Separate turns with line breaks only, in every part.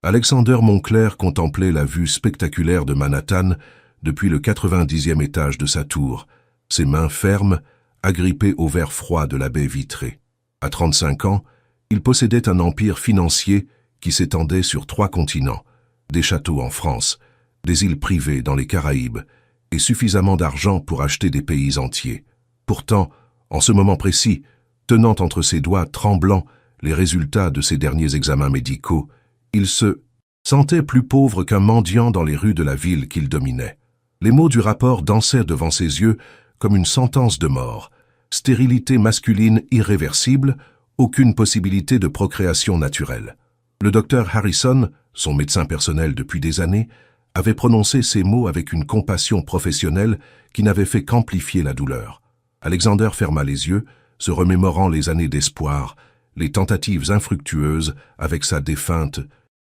Alexander Montclair contemplait la vue spectaculaire de Manhattan depuis le 90e étage de sa tour, ses mains fermes, agrippées au verre froid de la baie vitrée. À 35 ans, il possédait un empire financier qui s'étendait sur 3 continents, des châteaux en France, des îles privées dans les Caraïbes, et suffisamment d'argent pour acheter des pays entiers. Pourtant, en ce moment précis, tenant entre ses doigts tremblants les résultats de ses derniers examens médicaux, il se sentait plus pauvre qu'un mendiant dans les rues de la ville qu'il dominait. Les mots du rapport dansaient devant ses yeux comme une sentence de mort. Stérilité masculine irréversible, aucune possibilité de procréation naturelle. Le docteur Harrison, son médecin personnel depuis des années, avait prononcé ces mots avec une compassion professionnelle qui n'avait fait qu'amplifier la douleur. Alexander ferma les yeux, se remémorant les années d'espoir, les tentatives infructueuses avec sa défunte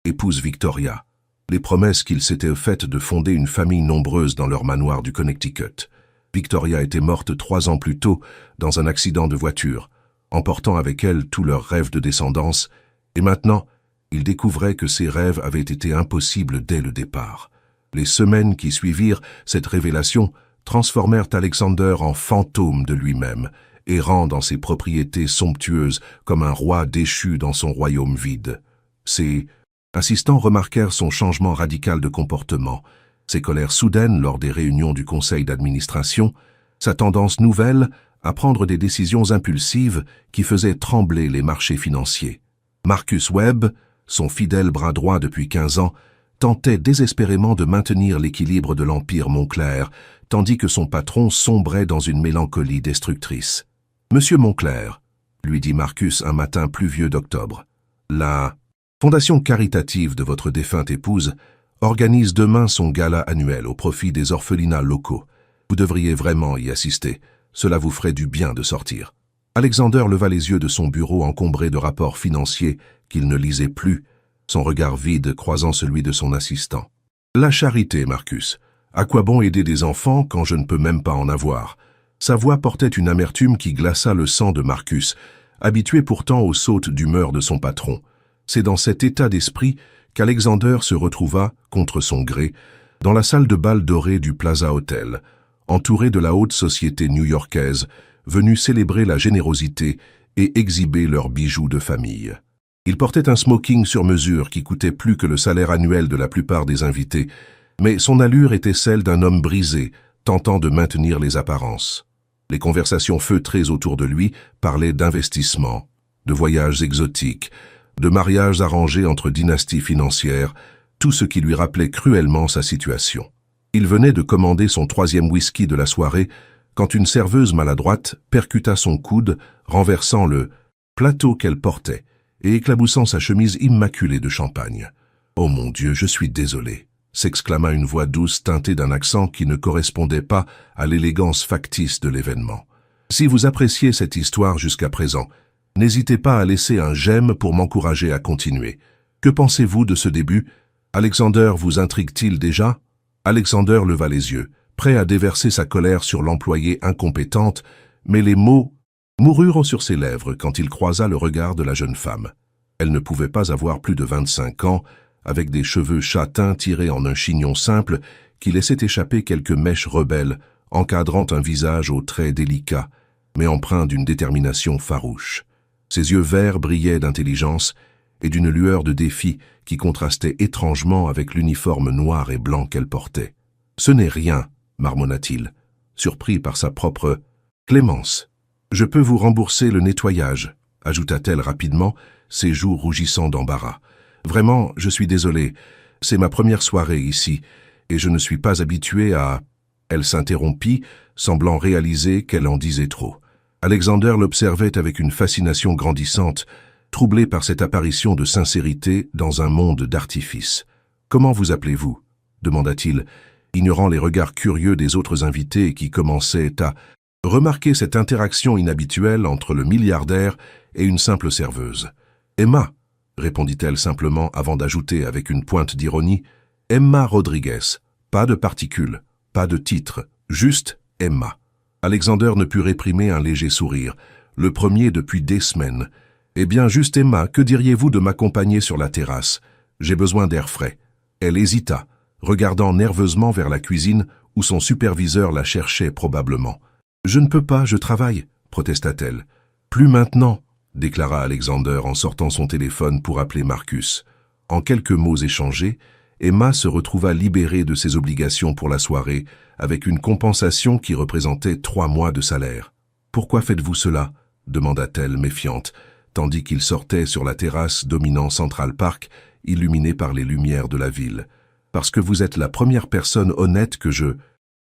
épouse Victoria, les promesses qu'il s'était faites de fonder une famille nombreuse dans leur manoir du Connecticut. Victoria était morte 3 ans plus tôt dans un accident de voiture, emportant avec elle tous leurs rêves de descendance, et maintenant, il découvrait que ces rêves avaient été impossibles dès le départ. Les semaines qui suivirent cette révélation transformèrent Alexander en fantôme de lui-même, errant dans ses propriétés somptueuses comme un roi déchu dans son royaume vide. Ses assistants remarquèrent son changement radical de comportement, ses colères soudaines lors des réunions du conseil d'administration, sa tendance nouvelle à prendre des décisions impulsives qui faisaient trembler les marchés financiers. Marcus Webb, son fidèle bras droit depuis 15 ans, tentait désespérément de maintenir l'équilibre de l'empire Montclair, tandis que son patron sombrait dans une mélancolie destructrice. « Monsieur Montclair », lui dit Marcus un matin pluvieux d'octobre, « la fondation caritative de votre défunte épouse organise demain son gala annuel au profit des orphelinats locaux. Vous devriez vraiment y assister. Cela vous ferait du bien de sortir. » Alexander leva les yeux de son bureau encombré de rapports financiers qu'il ne lisait plus, son regard vide croisant celui de son assistant. « La charité, Marcus. À quoi bon aider des enfants quand je ne peux même pas en avoir ?» Sa voix portait une amertume qui glaça le sang de Marcus, habitué pourtant aux sautes d'humeur de son patron. C'est dans cet état d'esprit qu'Alexander se retrouva, contre son gré, dans la salle de bal dorée du Plaza Hotel, entouré de la haute société new-yorkaise, venue célébrer la générosité et exhiber leurs bijoux de famille. Il portait un smoking sur mesure qui coûtait plus que le salaire annuel de la plupart des invités, mais son allure était celle d'un homme brisé, tentant de maintenir les apparences. Les conversations feutrées autour de lui parlaient d'investissements, de voyages exotiques, de mariages arrangés entre dynasties financières, tout ce qui lui rappelait cruellement sa situation. Il venait de commander son 3e whisky de la soirée quand une serveuse maladroite percuta son coude, renversant le plateau qu'elle portait et éclaboussant sa chemise immaculée de champagne. « Oh mon Dieu, je suis désolé !» s'exclama une voix douce teintée d'un accent qui ne correspondait pas à l'élégance factice de l'événement. « Si vous appréciez cette histoire jusqu'à présent, n'hésitez pas à laisser un j'aime pour m'encourager à continuer. Que pensez-vous de ce début? Alexander vous intrigue-t-il déjà ?» Alexander leva les yeux, prêt à déverser sa colère sur l'employée incompétente, mais les mots moururent sur ses lèvres quand il croisa le regard de la jeune femme. Elle ne pouvait pas avoir plus de 25 ans, avec des cheveux châtains tirés en un chignon simple qui laissait échapper quelques mèches rebelles, encadrant un visage aux traits délicats, mais empreint d'une détermination farouche. Ses yeux verts brillaient d'intelligence et d'une lueur de défi qui contrastait étrangement avec l'uniforme noir et blanc qu'elle portait. « Ce n'est rien, » marmonna-t-il, surpris par sa propre clémence. « Je peux vous rembourser le nettoyage, » ajouta-t-elle rapidement, ses joues rougissant d'embarras. « Vraiment, je suis désolé. C'est ma première soirée ici, et je ne suis pas habituée à... » Elle s'interrompit, semblant réaliser qu'elle en disait trop. Alexander l'observait avec une fascination grandissante, troublé par cette apparition de sincérité dans un monde d'artifice. « Comment vous appelez-vous » demanda-t-il, ignorant les regards curieux des autres invités qui commençaient à remarquer cette interaction inhabituelle entre le milliardaire et une simple serveuse. « Emma » répondit-elle simplement avant d'ajouter avec une pointe d'ironie, « Emma Rodriguez, pas de particules, pas de titre, juste Emma. » Alexander ne put réprimer un léger sourire, le premier depuis des semaines. « Eh bien, juste Emma, que diriez-vous de m'accompagner sur la terrasse? J'ai besoin d'air frais. Elle hésita, regardant nerveusement vers la cuisine où son superviseur la cherchait probablement. Je ne peux pas, je travaille, protesta-t-elle. Plus maintenant, déclara Alexander en sortant son téléphone pour appeler Marcus. En quelques mots échangés, Emma se retrouva libérée de ses obligations pour la soirée, avec une compensation qui représentait 3 mois de salaire. « Pourquoi faites-vous cela ?» demanda-t-elle méfiante, tandis qu'il sortait sur la terrasse dominant Central Park, illuminée par les lumières de la ville. « Parce que vous êtes la première personne honnête que je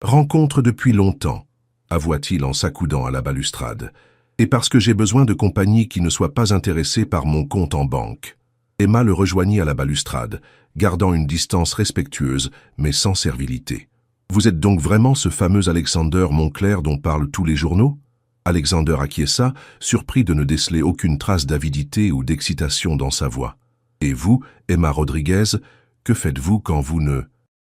rencontre depuis longtemps, avoua-t-il en s'accoudant à la balustrade. Et parce que j'ai besoin de compagnie qui ne soit pas intéressée par mon compte en banque. » Emma le rejoignit à la balustrade, gardant une distance respectueuse, mais sans servilité. « Vous êtes donc vraiment ce fameux Alexander Moncler dont parlent tous les journaux ?» Alexander acquiesça, surpris de ne déceler aucune trace d'avidité ou d'excitation dans sa voix. « Et vous, Emma Rodriguez, que faites-vous quand vous ne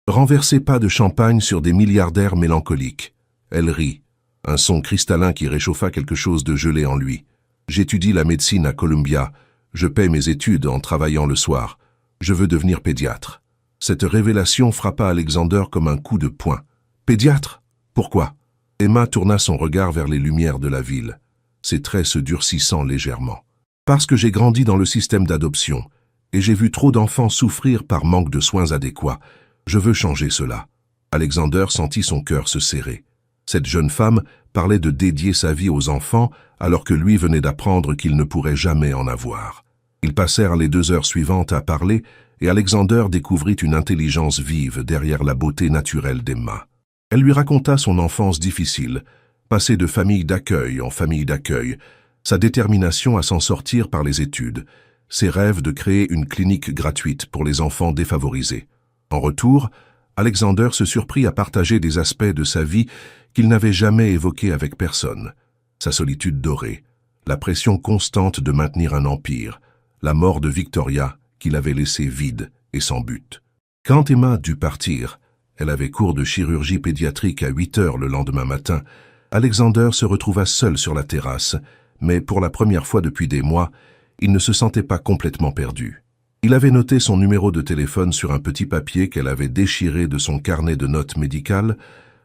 renversez pas de champagne sur des milliardaires mélancoliques ?» Elle rit, un son cristallin qui réchauffa quelque chose de gelé en lui. « J'étudie la médecine à Columbia. Je paie mes études en travaillant le soir. Je veux devenir pédiatre. » Cette révélation frappa Alexander comme un coup de poing. « Pédiatre? Pourquoi ?» Emma tourna son regard vers les lumières de la ville, ses traits se durcissant légèrement. « Parce que j'ai grandi dans le système d'adoption, et j'ai vu trop d'enfants souffrir par manque de soins adéquats. Je veux changer cela. » Alexander sentit son cœur se serrer. Cette jeune femme parlait de dédier sa vie aux enfants alors que lui venait d'apprendre qu'il ne pourrait jamais en avoir. Ils passèrent les 2 heures suivantes à parler et Alexander découvrit une intelligence vive derrière la beauté naturelle d'Emma. Elle lui raconta son enfance difficile, passée de famille d'accueil en famille d'accueil, sa détermination à s'en sortir par les études, ses rêves de créer une clinique gratuite pour les enfants défavorisés. En retour, Alexander se surprit à partager des aspects de sa vie qu'il n'avait jamais évoqués avec personne. Sa solitude dorée, la pression constante de maintenir un empire, la mort de Victoria qu'il avait laissée vide et sans but. Quand Emma dut partir, elle avait cours de chirurgie pédiatrique à 8 heures le lendemain matin, Alexander se retrouva seul sur la terrasse, mais pour la première fois depuis des mois, il ne se sentait pas complètement perdu. Il avait noté son numéro de téléphone sur un petit papier qu'elle avait déchiré de son carnet de notes médicales,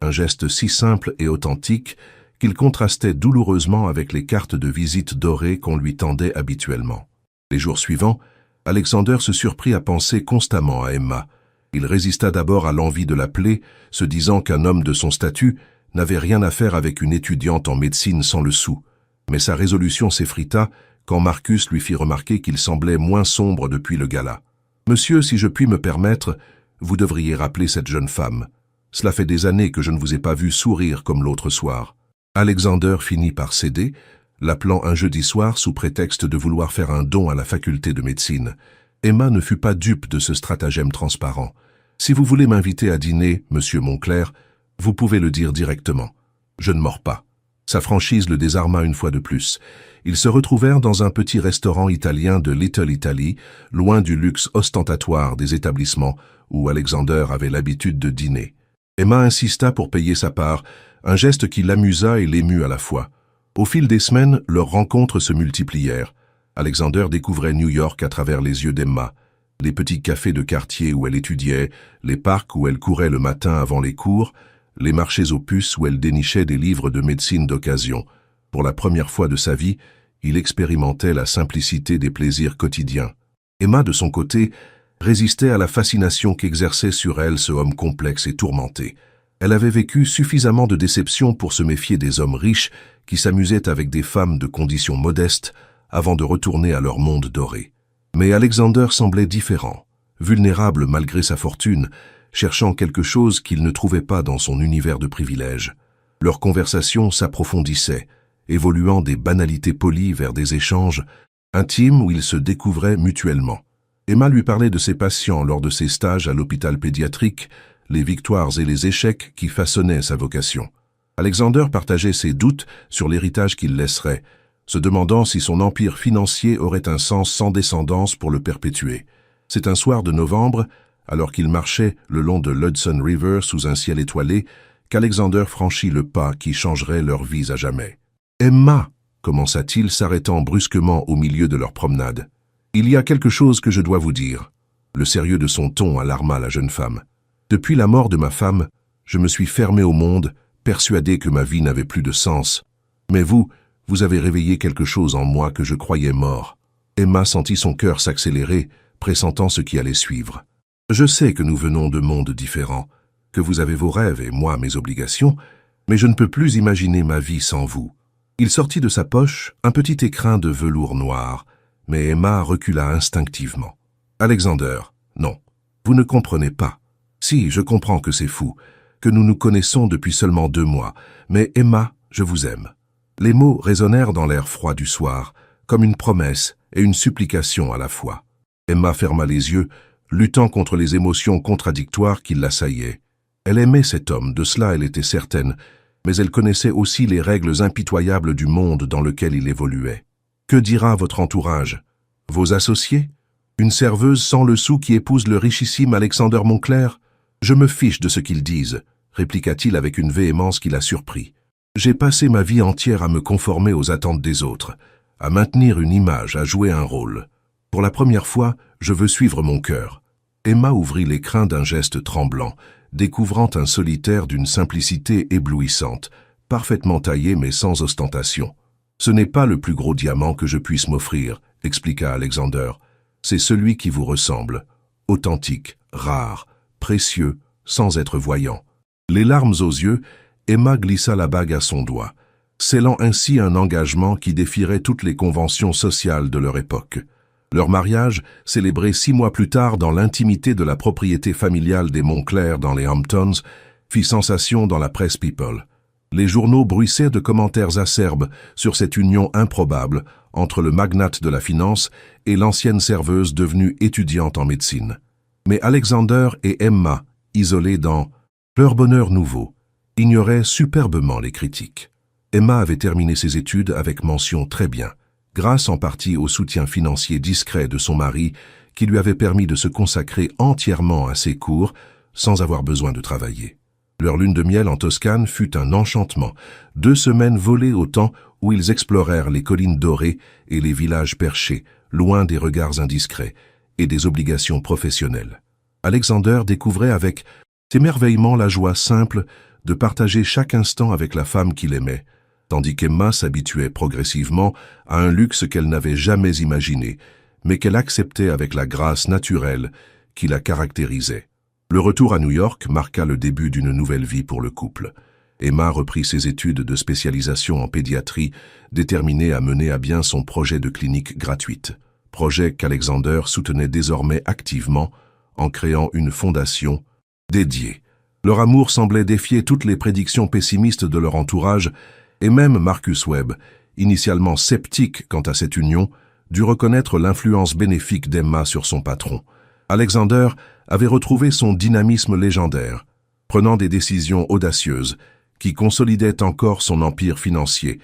un geste si simple et authentique qu'il contrastait douloureusement avec les cartes de visite dorées qu'on lui tendait habituellement. Les jours suivants, Alexander se surprit à penser constamment à Emma. Il résista d'abord à l'envie de l'appeler, se disant qu'un homme de son statut n'avait rien à faire avec une étudiante en médecine sans le sou. Mais sa résolution s'effrita quand Marcus lui fit remarquer qu'il semblait moins sombre depuis le gala. « Monsieur, si je puis me permettre, vous devriez rappeler cette jeune femme. Cela fait des années que je ne vous ai pas vu sourire comme l'autre soir. » Alexander finit par céder, l'appelant un jeudi soir sous prétexte de vouloir faire un don à la faculté de médecine. Emma ne fut pas dupe de ce stratagème transparent. « Si vous voulez m'inviter à dîner, monsieur Moncler, vous pouvez le dire directement. Je ne mords pas. » Sa franchise le désarma une fois de plus. Ils se retrouvèrent dans un petit restaurant italien de Little Italy, loin du luxe ostentatoire des établissements où Alexander avait l'habitude de dîner. Emma insista pour payer sa part, un geste qui l'amusa et l'émut à la fois. Au fil des semaines, leurs rencontres se multiplièrent. Alexander découvrait New York à travers les yeux d'Emma. Les petits cafés de quartier où elle étudiait, les parcs où elle courait le matin avant les cours, les marchés aux puces où elle dénichait des livres de médecine d'occasion. Pour la première fois de sa vie, il expérimentait la simplicité des plaisirs quotidiens. Emma, de son côté, résistait à la fascination qu'exerçait sur elle ce homme complexe et tourmenté. Elle avait vécu suffisamment de déceptions pour se méfier des hommes riches qui s'amusaient avec des femmes de conditions modestes avant de retourner à leur monde doré. Mais Alexander semblait différent, vulnérable malgré sa fortune, cherchant quelque chose qu'il ne trouvait pas dans son univers de privilèges. Leur conversation s'approfondissait, évoluant des banalités polies vers des échanges intimes où ils se découvraient mutuellement. Emma lui parlait de ses patients lors de ses stages à l'hôpital pédiatrique, les victoires et les échecs qui façonnaient sa vocation. Alexander partageait ses doutes sur l'héritage qu'il laisserait, se demandant si son empire financier aurait un sens sans descendance pour le perpétuer. C'est un soir de novembre, alors qu'il marchait le long de l'Hudson River sous un ciel étoilé, qu'Alexander franchit le pas qui changerait leurs vies à jamais. « Emma !» commença-t-il, s'arrêtant brusquement au milieu de leur promenade. « Il y a quelque chose que je dois vous dire. » Le sérieux de son ton alarma la jeune femme. Depuis la mort de ma femme, je me suis fermé au monde, persuadé que ma vie n'avait plus de sens. Mais vous avez réveillé quelque chose en moi que je croyais mort. Emma sentit son cœur s'accélérer, pressentant ce qui allait suivre. Je sais que nous venons de mondes différents, que vous avez vos rêves et moi mes obligations, mais je ne peux plus imaginer ma vie sans vous. Il sortit de sa poche un petit écrin de velours noir, mais Emma recula instinctivement. Alexander, non, vous ne comprenez pas. Si, je comprends que c'est fou, que nous nous connaissons depuis seulement 2 mois, mais Emma, je vous aime. Les mots résonnèrent dans l'air froid du soir, comme une promesse et une supplication à la fois. Emma ferma les yeux, luttant contre les émotions contradictoires qui l'assaillaient. Elle aimait cet homme, de cela elle était certaine, mais elle connaissait aussi les règles impitoyables du monde dans lequel il évoluait. Que dira votre entourage? Vos associés? Une serveuse sans le sou qui épouse le richissime Alexander Montclair? Je me fiche de ce qu'ils disent, répliqua-t-il avec une véhémence qui la surprit. J'ai passé ma vie entière à me conformer aux attentes des autres, à maintenir une image, à jouer un rôle. Pour la première fois, je veux suivre mon cœur. Emma ouvrit l'écrin d'un geste tremblant, découvrant un solitaire d'une simplicité éblouissante, parfaitement taillé mais sans ostentation. Ce n'est pas le plus gros diamant que je puisse m'offrir, expliqua Alexander. C'est celui qui vous ressemble, authentique, rare, précieux, sans être voyant. Les larmes aux yeux, Emma glissa la bague à son doigt, scellant ainsi un engagement qui défierait toutes les conventions sociales de leur époque. Leur mariage, célébré 6 mois plus tard dans l'intimité de la propriété familiale des Montclair dans les Hamptons, fit sensation dans la presse people. Les journaux bruissaient de commentaires acerbes sur cette union improbable entre le magnate de la finance et l'ancienne serveuse devenue étudiante en médecine. Mais Alexander et Emma, isolés dans leur bonheur nouveau, ignoraient superbement les critiques. Emma avait terminé ses études avec mention très bien, grâce en partie au soutien financier discret de son mari qui lui avait permis de se consacrer entièrement à ses cours sans avoir besoin de travailler. Leur lune de miel en Toscane fut un enchantement, 2 semaines volées au temps où ils explorèrent les collines dorées et les villages perchés, loin des regards indiscrets et des obligations professionnelles. Alexander découvrait avec émerveillement la joie simple de partager chaque instant avec la femme qu'il aimait, tandis qu'Emma s'habituait progressivement à un luxe qu'elle n'avait jamais imaginé, mais qu'elle acceptait avec la grâce naturelle qui la caractérisait. Le retour à New York marqua le début d'une nouvelle vie pour le couple. Emma reprit ses études de spécialisation en pédiatrie, déterminée à mener à bien son projet de clinique gratuite, projet qu'Alexander soutenait désormais activement en créant une fondation dédiée. Leur amour semblait défier toutes les prédictions pessimistes de leur entourage, et même Marcus Webb, initialement sceptique quant à cette union, dut reconnaître l'influence bénéfique d'Emma sur son patron. Alexander avait retrouvé son dynamisme légendaire, prenant des décisions audacieuses qui consolidaient encore son empire financier,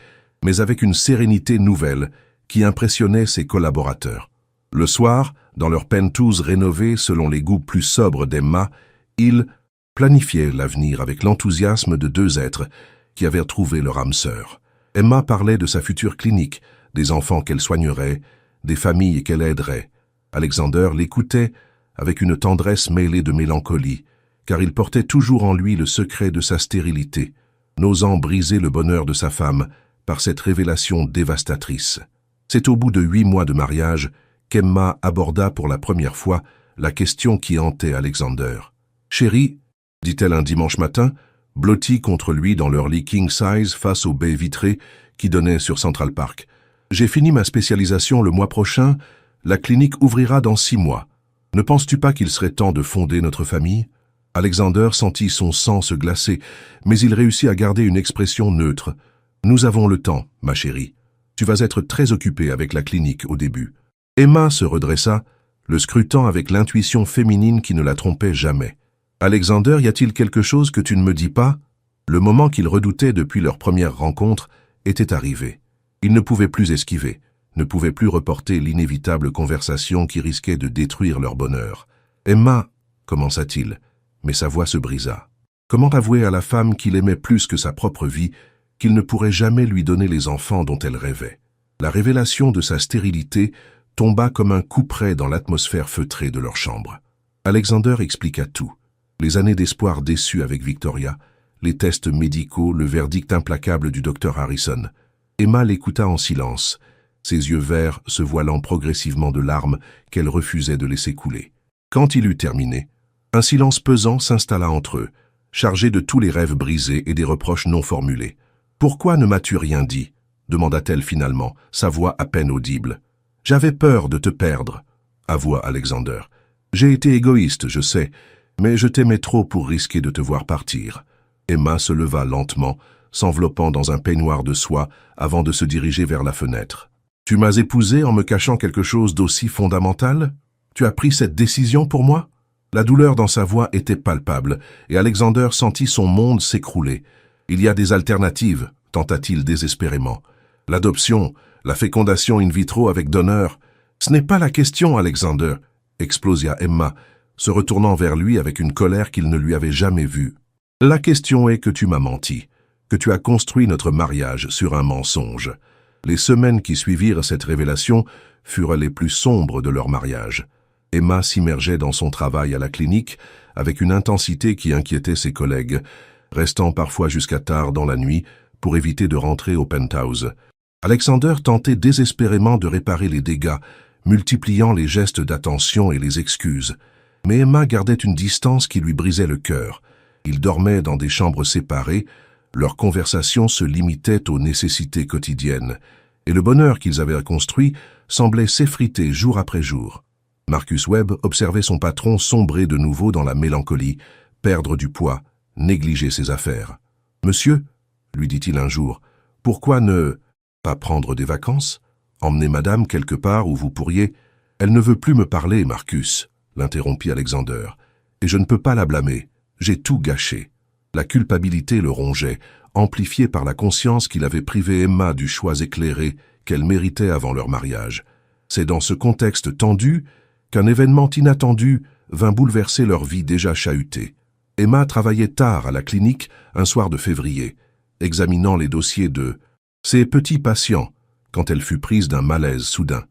mais avec une sérénité nouvelle qui impressionnait ses collaborateurs. Le soir, dans leur penthouse rénovée selon les goûts plus sobres d'Emma, ils planifiaient l'avenir avec l'enthousiasme de 2 êtres qui avaient trouvé leur âme sœur. Emma parlait de sa future clinique, des enfants qu'elle soignerait, des familles qu'elle aiderait. Alexander l'écoutait avec une tendresse mêlée de mélancolie, car il portait toujours en lui le secret de sa stérilité, n'osant briser le bonheur de sa femme par cette révélation dévastatrice. C'est au bout de 8 mois de mariage qu'Emma aborda pour la première fois la question qui hantait Alexander. « Chérie, dit-elle un dimanche matin, blottie contre lui dans leur lit king size face aux baies vitrées qui donnaient sur Central Park. J'ai fini ma spécialisation le mois prochain, la clinique ouvrira dans 6 mois. Ne penses-tu pas qu'il serait temps de fonder notre famille ?» Alexander sentit son sang se glacer, mais il réussit à garder une expression neutre. « Nous avons le temps, ma chérie. Tu vas être très occupée avec la clinique au début. » Emma se redressa, le scrutant avec l'intuition féminine qui ne la trompait jamais. « Alexander, y a-t-il quelque chose que tu ne me dis pas ?» Le moment qu'il redoutait depuis leur première rencontre était arrivé. Il ne pouvait plus esquiver, ne pouvait plus reporter l'inévitable conversation qui risquait de détruire leur bonheur. « Emma, commença-t-il, mais sa voix se brisa. Comment avouer à la femme qu'il aimait plus que sa propre vie, qu'il ne pourrait jamais lui donner les enfants dont elle rêvait? La révélation de sa stérilité tomba comme un couperet dans l'atmosphère feutrée de leur chambre. Alexander expliqua tout. Les années d'espoir déçues avec Victoria, les tests médicaux, le verdict implacable du docteur Harrison. Emma l'écouta en silence, ses yeux verts se voilant progressivement de larmes qu'elle refusait de laisser couler. Quand il eut terminé, un silence pesant s'installa entre eux, chargé de tous les rêves brisés et des reproches non formulés. « Pourquoi ne m'as-tu rien dit ?» demanda-t-elle finalement, sa voix à peine audible. « J'avais peur de te perdre, » avoua Alexander. « J'ai été égoïste, je sais, mais je t'aimais trop pour risquer de te voir partir. » Emma se leva lentement, s'enveloppant dans un peignoir de soie avant de se diriger vers la fenêtre. « Tu m'as épousé en me cachant quelque chose d'aussi fondamental? Tu as pris cette décision pour moi ?» La douleur dans sa voix était palpable, et Alexander sentit son monde s'écrouler. « Il y a des alternatives, » tenta-t-il désespérément. « L'adoption, la fécondation in vitro avec donneur. »« Ce n'est pas la question, Alexander !» explosia Emma, se retournant vers lui avec une colère qu'il ne lui avait jamais vue. « La question est que tu m'as menti, que tu as construit notre mariage sur un mensonge. » Les semaines qui suivirent cette révélation furent les plus sombres de leur mariage. Emma s'immergeait dans son travail à la clinique avec une intensité qui inquiétait ses collègues, restant parfois jusqu'à tard dans la nuit pour éviter de rentrer au penthouse. Alexander tentait désespérément de réparer les dégâts, multipliant les gestes d'attention et les excuses. Mais Emma gardait une distance qui lui brisait le cœur. Ils dormaient dans des chambres séparées, leurs conversations se limitaient aux nécessités quotidiennes, et le bonheur qu'ils avaient construit semblait s'effriter jour après jour. Marcus Webb observait son patron sombrer de nouveau dans la mélancolie, perdre du poids, négliger ses affaires. « Monsieur, » lui dit-il un jour, « pourquoi ne pas prendre des vacances? Emmenez madame quelque part où vous pourriez... »« Elle ne veut plus me parler, Marcus, » l'interrompit Alexander, « et je ne peux pas la blâmer. J'ai tout gâché. » La culpabilité le rongeait, amplifiée par la conscience qu'il avait privé Emma du choix éclairé qu'elle méritait avant leur mariage. C'est dans ce contexte tendu qu'un événement inattendu vint bouleverser leur vie déjà chahutée. Emma travaillait tard à la clinique un soir de février, examinant les dossiers de ses petits patients, quand elle fut prise d'un malaise soudain.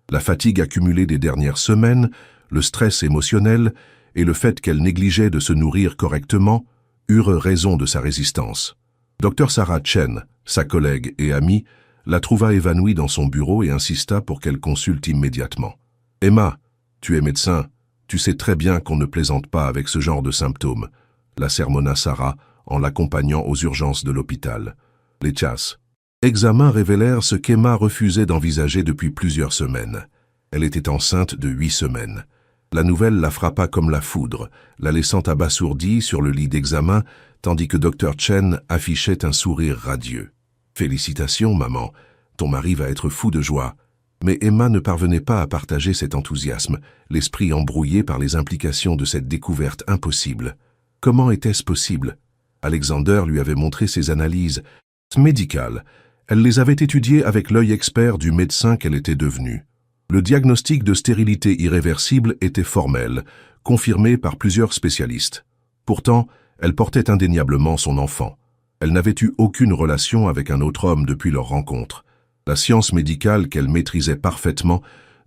La fatigue accumulée des dernières semaines, le stress émotionnel et le fait qu'elle négligeait de se nourrir correctement eurent raison de sa résistance. Dr Sarah Chen, sa collègue et amie, la trouva évanouie dans son bureau et insista pour qu'elle consulte immédiatement. « Emma, tu es médecin, tu sais très bien qu'on ne plaisante pas avec ce genre de symptômes, » la sermonna Sarah en l'accompagnant aux urgences de l'hôpital. Les examens révélèrent ce qu'Emma refusait d'envisager depuis plusieurs semaines. Elle était enceinte de 8 semaines. La nouvelle la frappa comme la foudre, la laissant abasourdie sur le lit d'examen, tandis que Dr Chen affichait un sourire radieux. « Félicitations, maman, ton mari va être fou de joie. » Mais Emma ne parvenait pas à partager cet enthousiasme, l'esprit embrouillé par les implications de cette découverte impossible. Comment était-ce possible? Alexander lui avait montré ses analyses médicales. Elle les avait étudiées avec l'œil expert du médecin qu'elle était devenue. Le diagnostic de stérilité irréversible était formel, confirmé par plusieurs spécialistes. Pourtant, elle portait indéniablement son enfant. Elle n'avait eu aucune relation avec un autre homme depuis leur rencontre. La science médicale qu'elle maîtrisait parfaitement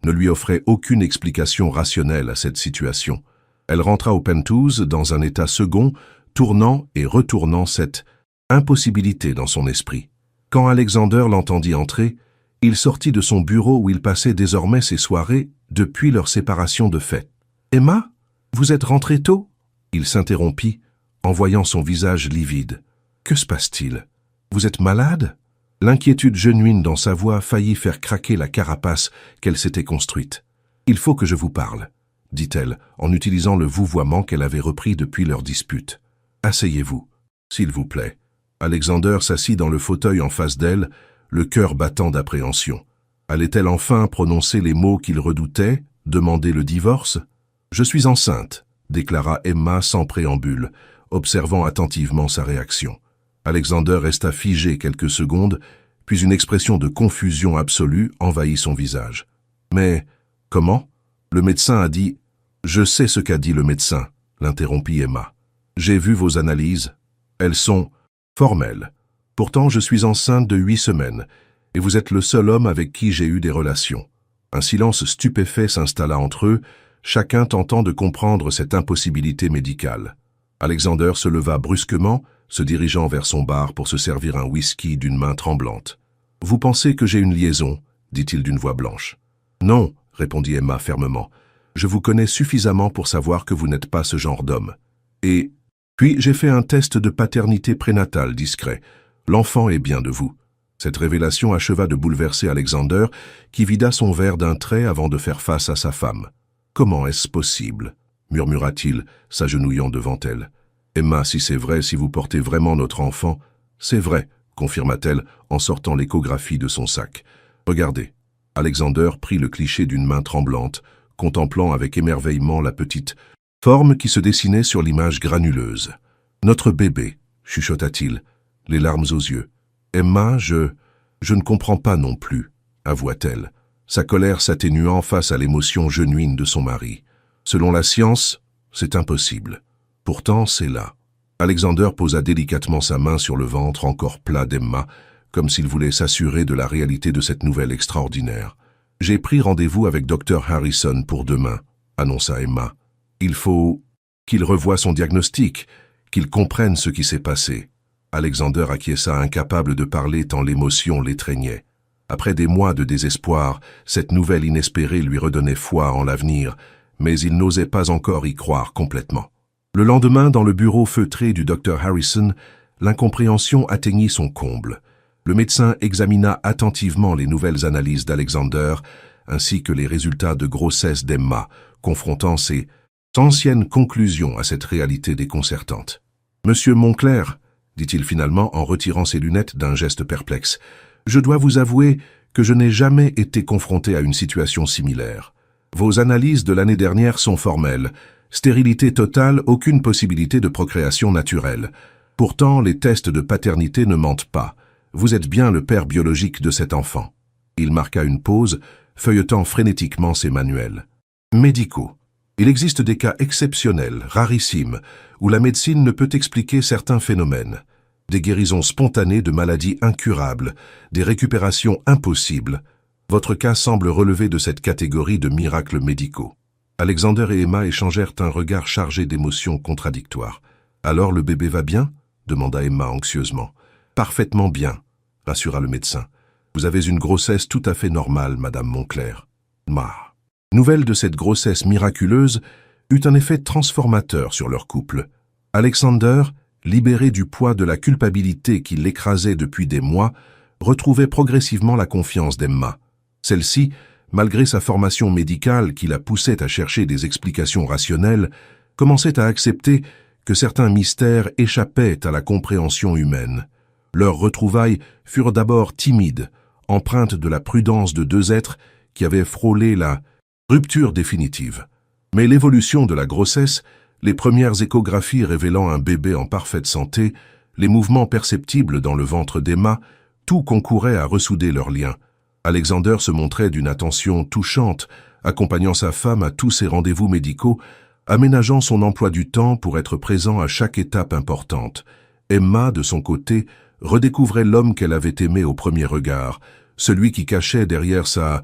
ne lui offrait aucune explication rationnelle à cette situation. Elle rentra au penthouse dans un état second, tournant et retournant cette impossibilité dans son esprit. Quand Alexander l'entendit entrer, il sortit de son bureau où il passait désormais ses soirées depuis leur séparation de fait. « Emma, vous êtes rentrée tôt ?» Il s'interrompit en voyant son visage livide. « Que se passe-t-il? Vous êtes malade ?» L'inquiétude genuine dans sa voix faillit faire craquer la carapace qu'elle s'était construite. « Il faut que je vous parle », dit-elle en utilisant le vouvoiement qu'elle avait repris depuis leur dispute. « Asseyez-vous, s'il vous plaît. » Alexander s'assit dans le fauteuil en face d'elle, le cœur battant d'appréhension. Allait-elle enfin prononcer les mots qu'il redoutait, demander le divorce? « Je suis enceinte », déclara Emma sans préambule, observant attentivement sa réaction. Alexander resta figé quelques secondes, puis une expression de confusion absolue envahit son visage. « Mais comment? Le médecin a dit... »« Je sais ce qu'a dit le médecin, » l'interrompit Emma. « J'ai vu vos analyses. Elles sont formelles. Pourtant, je suis enceinte de 8 semaines, et vous êtes le seul homme avec qui j'ai eu des relations. Un silence stupéfait s'installa entre eux, chacun tentant de comprendre cette impossibilité médicale. Alexander se leva brusquement, se dirigeant vers son bar pour se servir un whisky d'une main tremblante. « Vous pensez que j'ai une liaison ?» dit-il d'une voix blanche. « Non, » répondit Emma fermement. « Je vous connais suffisamment pour savoir que vous n'êtes pas ce genre d'homme. Et puis j'ai fait un test de paternité prénatale discret. L'enfant est bien de vous. » Cette révélation acheva de bouleverser Alexander, qui vida son verre d'un trait avant de faire face à sa femme. « Comment est-ce possible ?» murmura-t-il, s'agenouillant devant elle. « Emma, si c'est vrai, si vous portez vraiment notre enfant... »« C'est vrai, » confirma-t-elle en sortant l'échographie de son sac. « Regardez. » Alexander prit le cliché d'une main tremblante, contemplant avec émerveillement la petite forme qui se dessinait sur l'image granuleuse. « Notre bébé, » chuchota-t-il, les larmes aux yeux. « Emma, je ne comprends pas non plus, » avoua-t-elle, sa colère s'atténuant face à l'émotion genuine de son mari. Selon la science, c'est impossible. Pourtant, c'est là. Alexander posa délicatement sa main sur le ventre encore plat d'Emma, comme s'il voulait s'assurer de la réalité de cette nouvelle extraordinaire. « J'ai pris rendez-vous avec Dr. Harrison pour demain, » annonça Emma. « Il faut qu'il revoie son diagnostic, qu'il comprenne ce qui s'est passé. » Alexander acquiesça, incapable de parler tant l'émotion l'étreignait. Après des mois de désespoir, cette nouvelle inespérée lui redonnait foi en l'avenir, mais il n'osait pas encore y croire complètement. Le lendemain, dans le bureau feutré du Dr. Harrison, l'incompréhension atteignit son comble. Le médecin examina attentivement les nouvelles analyses d'Alexander, ainsi que les résultats de grossesse d'Emma, confrontant ses anciennes conclusions à cette réalité déconcertante. « Monsieur Moncler, » dit-il finalement en retirant ses lunettes d'un geste perplexe, « je dois vous avouer que je n'ai jamais été confronté à une situation similaire. Vos analyses de l'année dernière sont formelles. Stérilité totale, aucune possibilité de procréation naturelle. Pourtant, les tests de paternité ne mentent pas. Vous êtes bien le père biologique de cet enfant. » Il marqua une pause, feuilletant frénétiquement ses manuels. Médicaux. Il existe des cas exceptionnels, rarissimes, où la médecine ne peut expliquer certains phénomènes. Des guérisons spontanées de maladies incurables, des récupérations impossibles. Votre cas semble relever de cette catégorie de miracles médicaux. Alexander et Emma échangèrent un regard chargé d'émotions contradictoires. « Alors le bébé va bien ?» demanda Emma anxieusement. « Parfaitement bien », rassura le médecin. « Vous avez une grossesse tout à fait normale, Madame Moncler. » Nouvelle de cette grossesse miraculeuse eut un effet transformateur sur leur couple. Alexander, libéré du poids de la culpabilité qui l'écrasait depuis des mois, retrouvait progressivement la confiance d'Emma. Celle-ci, malgré sa formation médicale qui la poussait à chercher des explications rationnelles, commençait à accepter que certains mystères échappaient à la compréhension humaine. Leurs retrouvailles furent d'abord timides, empreintes de la prudence de deux êtres qui avaient frôlé la rupture définitive. Mais l'évolution de la grossesse, les premières échographies révélant un bébé en parfaite santé, les mouvements perceptibles dans le ventre d'Emma, tout concourait à ressouder leurs liens. Alexander se montrait d'une attention touchante, accompagnant sa femme à tous ses rendez-vous médicaux, aménageant son emploi du temps pour être présent à chaque étape importante. Emma, de son côté, redécouvrait l'homme qu'elle avait aimé au premier regard, celui qui cachait derrière sa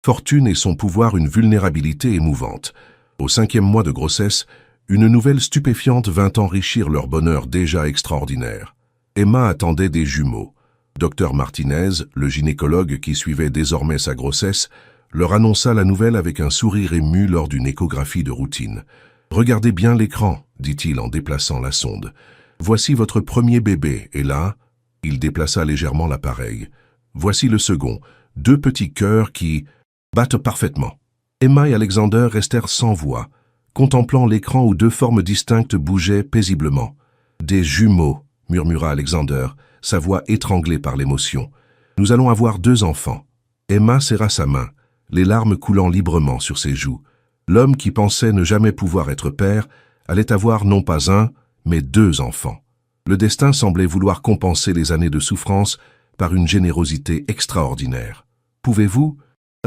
fortune et son pouvoir une vulnérabilité émouvante. Au 5e mois de grossesse, une nouvelle stupéfiante vint enrichir leur bonheur déjà extraordinaire. Emma attendait des jumeaux. Dr Martinez, le gynécologue qui suivait désormais sa grossesse, leur annonça la nouvelle avec un sourire ému lors d'une échographie de routine. « Regardez bien l'écran, » dit-il en déplaçant la sonde. « Voici votre premier bébé, et là, il déplaça légèrement l'appareil. Voici le second, deux petits cœurs qui battent parfaitement. » Emma et Alexander restèrent sans voix, contemplant l'écran où deux formes distinctes bougeaient paisiblement. « Des jumeaux, » murmura Alexander, sa voix étranglée par l'émotion. « Nous allons avoir 2 enfants. » Emma serra sa main, les larmes coulant librement sur ses joues. L'homme qui pensait ne jamais pouvoir être père allait avoir non pas 1, mais 2 enfants. Le destin semblait vouloir compenser les années de souffrance par une générosité extraordinaire. « Pouvez-vous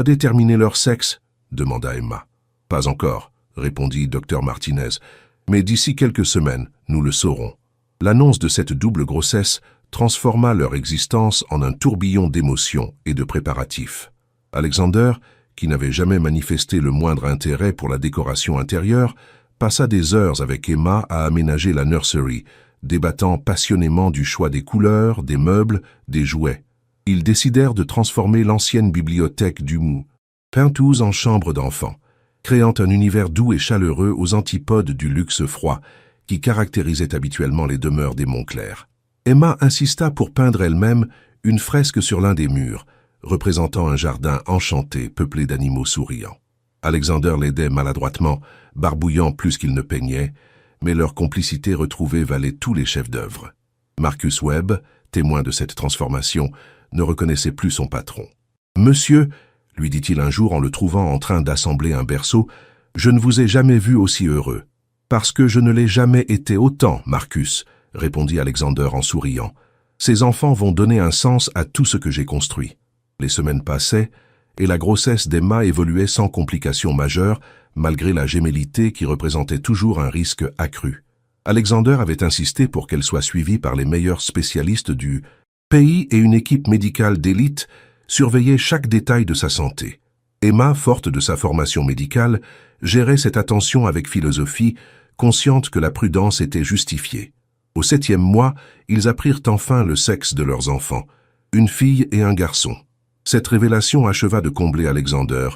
déterminer leur sexe ?» demanda Emma. « Pas encore, » répondit Dr Martinez, « mais d'ici quelques semaines, nous le saurons. » L'annonce de cette double grossesse transforma leur existence en un tourbillon d'émotions et de préparatifs. Alexander, qui n'avait jamais manifesté le moindre intérêt pour la décoration intérieure, passa des heures avec Emma à aménager la nursery, débattant passionnément du choix des couleurs, des meubles, des jouets. Ils décidèrent de transformer l'ancienne bibliothèque du Mou Penthouse en chambre d'enfants, créant un univers doux et chaleureux aux antipodes du luxe froid qui caractérisait habituellement les demeures des Montclair. Emma insista pour peindre elle-même une fresque sur l'un des murs, représentant un jardin enchanté peuplé d'animaux souriants. Alexander l'aidait maladroitement, barbouillant plus qu'il ne peignait, mais leur complicité retrouvée valait tous les chefs-d'œuvre. Marcus Webb, témoin de cette transformation, ne reconnaissait plus son patron. « Monsieur, lui dit-il un jour en le trouvant en train d'assembler un berceau, je ne vous ai jamais vu aussi heureux. Parce que je ne l'ai jamais été autant, Marcus, répondit Alexander en souriant. Ces enfants vont donner un sens à tout ce que j'ai construit. Les semaines passaient, et la grossesse d'Emma évoluait sans complications majeures, malgré la gémellité qui représentait toujours un risque accru. Alexander avait insisté pour qu'elle soit suivie par les meilleurs spécialistes du pays et une équipe médicale d'élite surveillait chaque détail de sa santé. Emma, forte de sa formation médicale, gérait cette attention avec philosophie, consciente que la prudence était justifiée. Au 7e mois, ils apprirent enfin le sexe de leurs enfants, une fille et un garçon. Cette révélation acheva de combler Alexander,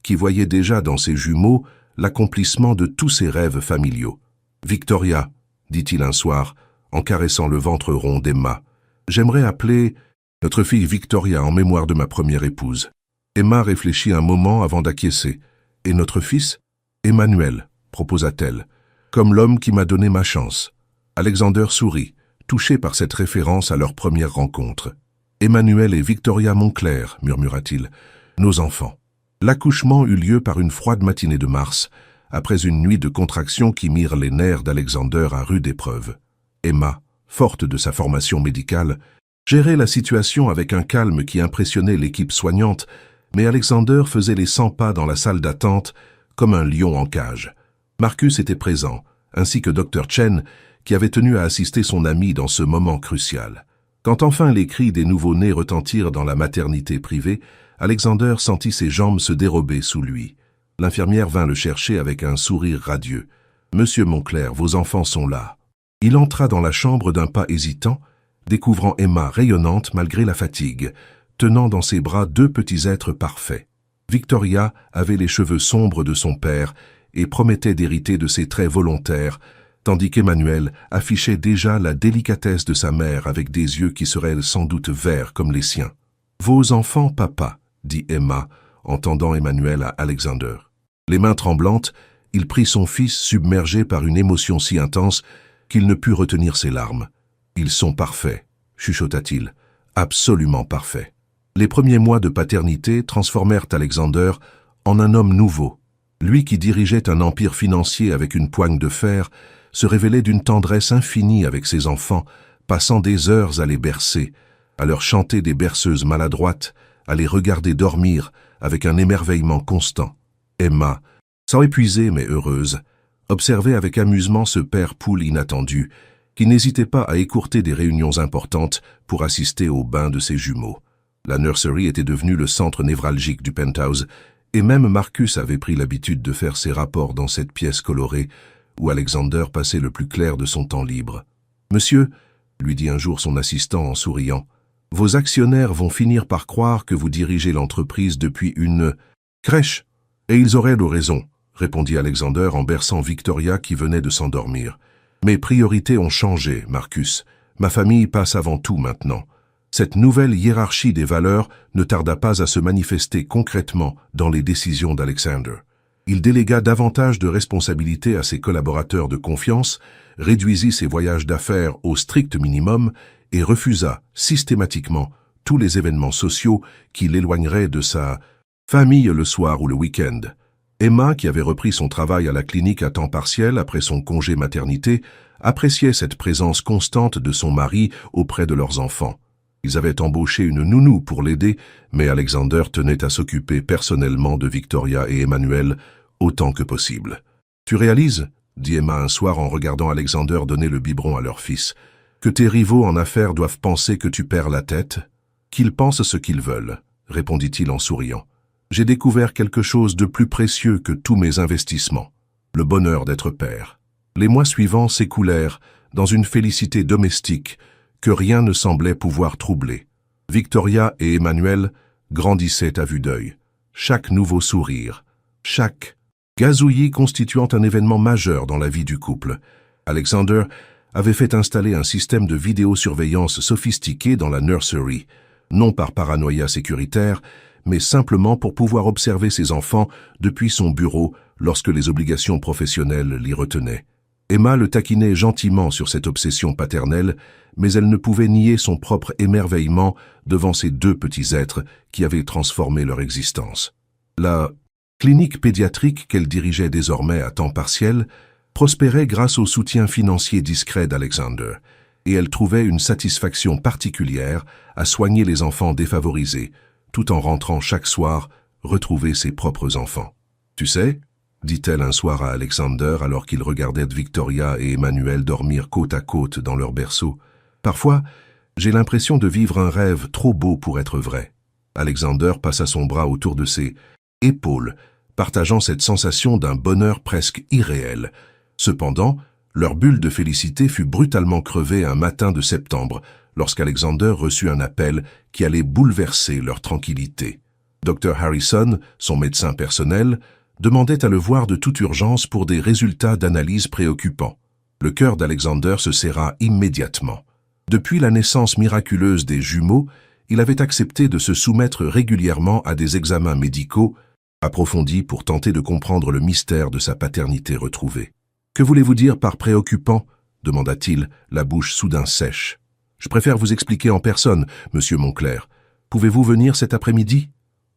qui voyait déjà dans ses jumeaux l'accomplissement de tous ses rêves familiaux. « Victoria, dit-il un soir, en caressant le ventre rond d'Emma, j'aimerais appeler notre fille Victoria en mémoire de ma première épouse. » Emma réfléchit un moment avant d'acquiescer. « Et notre fils ?»« Emmanuel, proposa-t-elle, comme l'homme qui m'a donné ma chance. » Alexander sourit, touché par cette référence à leur première rencontre. « Emmanuel et Victoria Montclair, murmura-t-il, nos enfants. » L'accouchement eut lieu par une froide matinée de mars, après une nuit de contractions qui mirent les nerfs d'Alexander à rude épreuve. Emma, forte de sa formation médicale, gérait la situation avec un calme qui impressionnait l'équipe soignante, mais Alexander faisait les 100 pas dans la salle d'attente comme un lion en cage. Marcus était présent, ainsi que Dr. Chen, qui avait tenu à assister son ami dans ce moment crucial. Quand enfin les cris des nouveau-nés retentirent dans la maternité privée, Alexander sentit ses jambes se dérober sous lui. L'infirmière vint le chercher avec un sourire radieux. « Monsieur Montclair, vos enfants sont là. » Il entra dans la chambre d'un pas hésitant, découvrant Emma rayonnante malgré la fatigue, tenant dans ses bras 2 petits êtres parfaits. Victoria avait les cheveux sombres de son père et promettait d'hériter de ses traits volontaires, tandis qu'Emmanuel affichait déjà la délicatesse de sa mère avec des yeux qui seraient sans doute verts comme les siens. « Vos enfants, papa, » dit Emma, en tendant Emmanuel à Alexander. Les mains tremblantes, il prit son fils submergé par une émotion si intense qu'il ne put retenir ses larmes. « Ils sont parfaits, » chuchota-t-il, « absolument parfaits. » Les premiers mois de paternité transformèrent Alexander en un homme nouveau. Lui qui dirigeait un empire financier avec une poigne de fer se révélait d'une tendresse infinie avec ses enfants, passant des heures à les bercer, à leur chanter des berceuses maladroites, à les regarder dormir avec un émerveillement constant. Emma, sans épuiser mais heureuse, observait avec amusement ce père poule inattendu, qui n'hésitait pas à écourter des réunions importantes pour assister au bain de ses jumeaux. La nursery était devenue le centre névralgique du penthouse, et même Marcus avait pris l'habitude de faire ses rapports dans cette pièce colorée, où Alexander passait le plus clair de son temps libre. « Monsieur, » lui dit un jour son assistant en souriant, « vos actionnaires vont finir par croire que vous dirigez l'entreprise depuis une crèche. » « Et ils auraient de raison, » répondit Alexander en berçant Victoria qui venait de s'endormir. « Mes priorités ont changé, Marcus. Ma famille passe avant tout maintenant. » Cette nouvelle hiérarchie des valeurs ne tarda pas à se manifester concrètement dans les décisions d'Alexander. Il délégua davantage de responsabilités à ses collaborateurs de confiance, réduisit ses voyages d'affaires au strict minimum et refusa systématiquement tous les événements sociaux qui l'éloigneraient de sa famille le soir ou le week-end. Emma, qui avait repris son travail à la clinique à temps partiel après son congé maternité, appréciait cette présence constante de son mari auprès de leurs enfants. Ils avaient embauché une nounou pour l'aider, mais Alexander tenait à s'occuper personnellement de Victoria et Emmanuel autant que possible. « Tu réalises, » dit Emma un soir en regardant Alexander donner le biberon à leur fils, « que tes rivaux en affaires doivent penser que tu perds la tête ? Qu'ils pensent ce qu'ils veulent, » répondit-il en souriant. J'ai découvert quelque chose de plus précieux que tous mes investissements, le bonheur d'être père. Les mois suivants s'écoulèrent dans une félicité domestique que rien ne semblait pouvoir troubler. Victoria et Emmanuel grandissaient à vue d'œil. Chaque nouveau sourire, chaque gazouillis constituant un événement majeur dans la vie du couple. Alexander avait fait installer un système de vidéosurveillance sophistiqué dans la nursery, non par paranoïa sécuritaire, mais simplement pour pouvoir observer ses enfants depuis son bureau lorsque les obligations professionnelles l'y retenaient. Emma le taquinait gentiment sur cette obsession paternelle, mais elle ne pouvait nier son propre émerveillement devant ces deux petits êtres qui avaient transformé leur existence. La clinique pédiatrique qu'elle dirigeait désormais à temps partiel prospérait grâce au soutien financier discret d'Alexander, et elle trouvait une satisfaction particulière à soigner les enfants défavorisés, tout en rentrant chaque soir retrouver ses propres enfants. « Tu sais » dit-elle un soir à Alexander alors qu'il regardait Victoria et Emmanuel dormir côte à côte dans leur berceau. « Parfois, j'ai l'impression de vivre un rêve trop beau pour être vrai. » Alexander passa son bras autour de ses épaules, partageant cette sensation d'un bonheur presque irréel. Cependant, leur bulle de félicité fut brutalement crevée un matin de septembre, lorsqu'Alexander reçut un appel qui allait bouleverser leur tranquillité. Dr. Harrison, son médecin personnel, demandait à le voir de toute urgence pour des résultats d'analyse préoccupants. Le cœur d'Alexander se serra immédiatement. Depuis la naissance miraculeuse des jumeaux, il avait accepté de se soumettre régulièrement à des examens médicaux approfondis pour tenter de comprendre le mystère de sa paternité retrouvée. « Que voulez-vous dire par préoccupant » demanda-t-il, la bouche soudain sèche. « Je préfère vous expliquer en personne, monsieur Moncler. Pouvez-vous venir cet après-midi »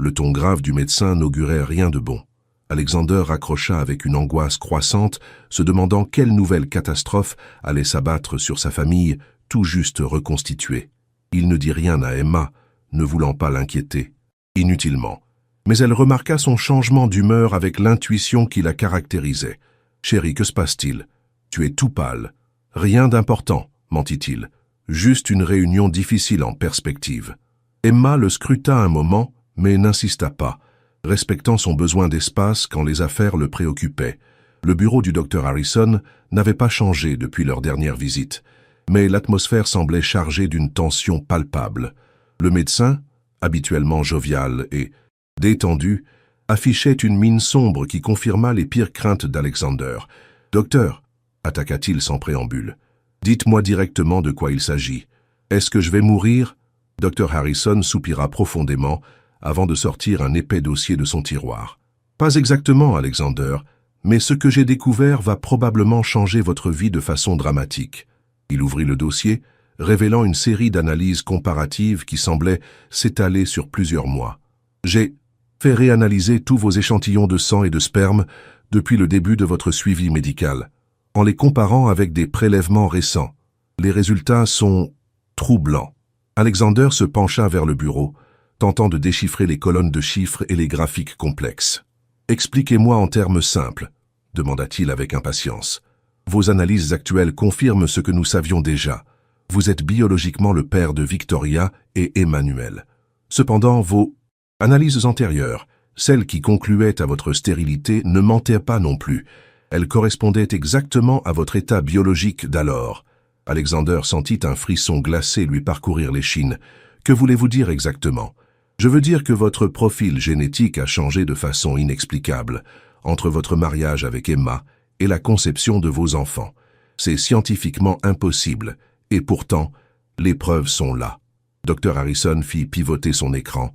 Le ton grave du médecin n'augurait rien de bon. Alexander raccrocha avec une angoisse croissante, se demandant quelle nouvelle catastrophe allait s'abattre sur sa famille tout juste reconstituée. Il ne dit rien à Emma, ne voulant pas l'inquiéter. Inutilement. Mais elle remarqua son changement d'humeur avec l'intuition qui la caractérisait. « Chérie, que se passe-t-il? Tu es tout pâle. »« Rien d'important, » mentit-il. « Juste une réunion difficile en perspective. » Emma le scruta un moment, mais n'insista pas, respectant son besoin d'espace quand les affaires le préoccupaient. Le bureau du Dr. Harrison n'avait pas changé depuis leur dernière visite, mais l'atmosphère semblait chargée d'une tension palpable. Le médecin, habituellement jovial et détendu, affichait une mine sombre qui confirma les pires craintes d'Alexander. « Docteur, » attaqua-t-il sans préambule, « dites-moi directement de quoi il s'agit. Est-ce que je vais mourir ?» Dr. Harrison soupira profondément avant de sortir un épais dossier de son tiroir. « Pas exactement, Alexander, mais ce que j'ai découvert va probablement changer votre vie de façon dramatique. » Il ouvrit le dossier, révélant une série d'analyses comparatives qui semblaient s'étaler sur plusieurs mois. « J'ai fait réanalyser tous vos échantillons de sang et de sperme depuis le début de votre suivi médical, en les comparant avec des prélèvements récents. Les résultats sont troublants. » Alexander se pencha vers le bureau, tentant de déchiffrer les colonnes de chiffres et les graphiques complexes. « Expliquez-moi en termes simples, » demanda-t-il avec impatience. « Vos analyses actuelles confirment ce que nous savions déjà. Vous êtes biologiquement le père de Victoria et Emmanuel. Cependant, vos analyses antérieures, celles qui concluaient à votre stérilité, ne mentaient pas non plus. Elles correspondaient exactement à votre état biologique d'alors. » Alexander sentit un frisson glacé lui parcourir l'échine. « Que voulez-vous dire exactement ? » « Je veux dire que votre profil génétique a changé de façon inexplicable entre votre mariage avec Emma et la conception de vos enfants. C'est scientifiquement impossible, et pourtant, les preuves sont là. » Dr. Harrison fit pivoter son écran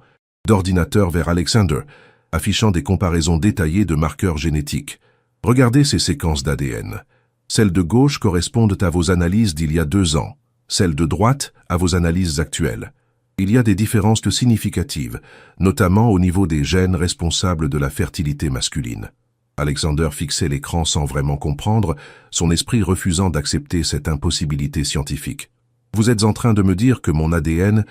d'ordinateur vers Alexander, affichant des comparaisons détaillées de marqueurs génétiques. « Regardez ces séquences d'ADN. Celles de gauche correspondent à vos analyses d'il y a 2 ans, celles de droite à vos analyses actuelles. Il y a des différences significatives, notamment au niveau des gènes responsables de la fertilité masculine. » Alexander fixait l'écran sans vraiment comprendre, son esprit refusant d'accepter cette impossibilité scientifique. « Vous êtes en train de me dire que mon ADN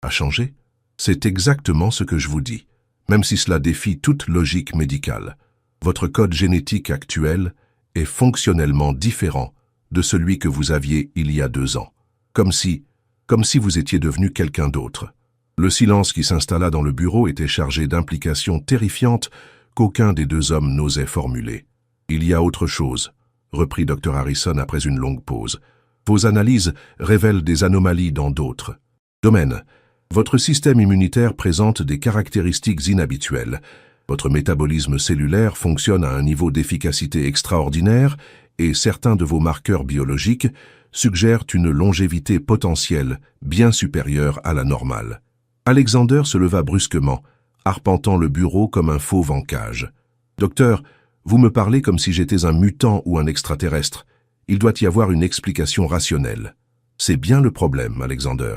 a changé ? C'est exactement ce que je vous dis, même si cela défie toute logique médicale. Votre code génétique actuel est fonctionnellement différent de celui que vous aviez il y a 2 ans, comme si vous étiez devenu quelqu'un d'autre. » Le silence qui s'installa dans le bureau était chargé d'implications terrifiantes qu'aucun des deux hommes n'osait formuler. « Il y a autre chose », reprit Dr Harrison après une longue pause. « Vos analyses révèlent des anomalies dans d'autres domaines. Votre système immunitaire présente des caractéristiques inhabituelles. Votre métabolisme cellulaire fonctionne à un niveau d'efficacité extraordinaire et certains de vos marqueurs biologiques suggèrent une longévité potentielle bien supérieure à la normale. » Alexander se leva brusquement, arpentant le bureau comme un fauve en cage. « Docteur, vous me parlez comme si j'étais un mutant ou un extraterrestre. Il doit y avoir une explication rationnelle. » « C'est bien le problème, Alexander.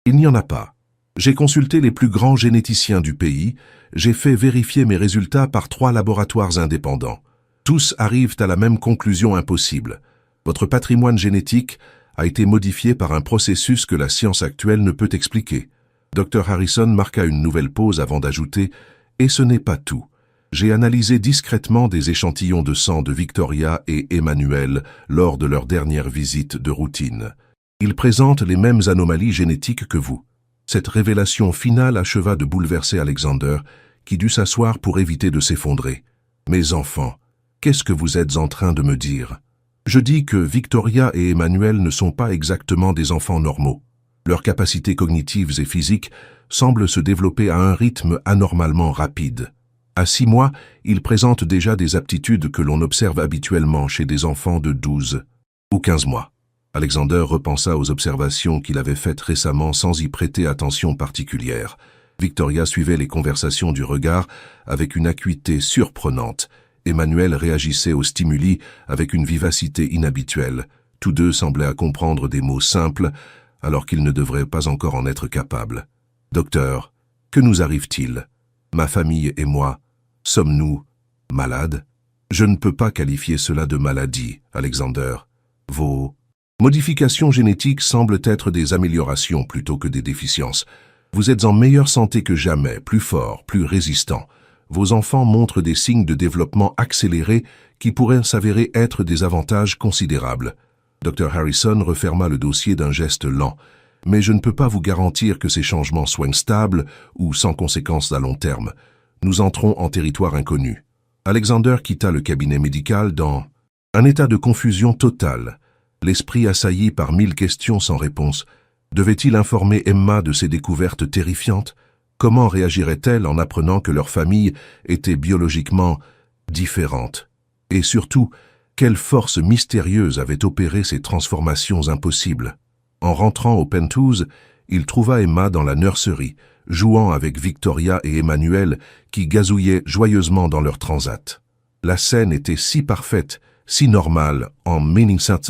Il n'y en a pas. J'ai consulté les plus grands généticiens du pays, j'ai fait vérifier mes résultats par 3 laboratoires indépendants. Tous arrivent à la même conclusion impossible. Votre patrimoine génétique a été modifié par un processus que la science actuelle ne peut expliquer. » Dr Harrison marqua une nouvelle pause avant d'ajouter « Et ce n'est pas tout. J'ai analysé discrètement des échantillons de sang de Victoria et Emmanuel lors de leur dernière visite de routine. Ils présentent les mêmes anomalies génétiques que vous. » Cette révélation finale acheva de bouleverser Alexander, qui dut s'asseoir pour éviter de s'effondrer. « Mes enfants, qu'est-ce que vous êtes en train de me dire? Je dis que Victoria et Emmanuel ne sont pas exactement des enfants normaux. Leurs capacités cognitives et physiques semblent se développer à un rythme anormalement rapide. À 6 mois, ils présentent déjà des aptitudes que l'on observe habituellement chez des enfants de 12 ou 15 mois. Alexander repensa aux observations qu'il avait faites récemment sans y prêter attention particulière. Victoria suivait les conversations du regard avec une acuité surprenante. Emmanuel réagissait aux stimuli avec une vivacité inhabituelle. Tous deux semblaient comprendre des mots simples, alors qu'ils ne devraient pas encore en être capables. « Docteur, que nous arrive-t-il? Ma famille et moi, sommes-nous malades? » « Je ne peux pas qualifier cela de maladie, Alexander. Vos modifications génétiques semblent être des améliorations plutôt que des déficiences. Vous êtes en meilleure santé que jamais, plus fort, plus résistant. Vos enfants montrent des signes de développement accéléré qui pourraient s'avérer être des avantages considérables. » Dr Harrison referma le dossier d'un geste lent. « Mais je ne peux pas vous garantir que ces changements soient stables ou sans conséquences à long terme. Nous entrons en territoire inconnu. » Alexander quitta le cabinet médical dans un état de confusion totale, l'esprit assailli par 1000 questions sans réponse. Devait-il informer Emma de ces découvertes terrifiantes? Comment réagirait-elle en apprenant que leur famille était biologiquement différente? Et surtout, quelle force mystérieuse avait opéré ces transformations impossibles? En rentrant au penthouse, il trouva Emma dans la nurserie, jouant avec Victoria et Emmanuel qui gazouillaient joyeusement dans leur transat. La scène était si parfaite, si normale, en meningscent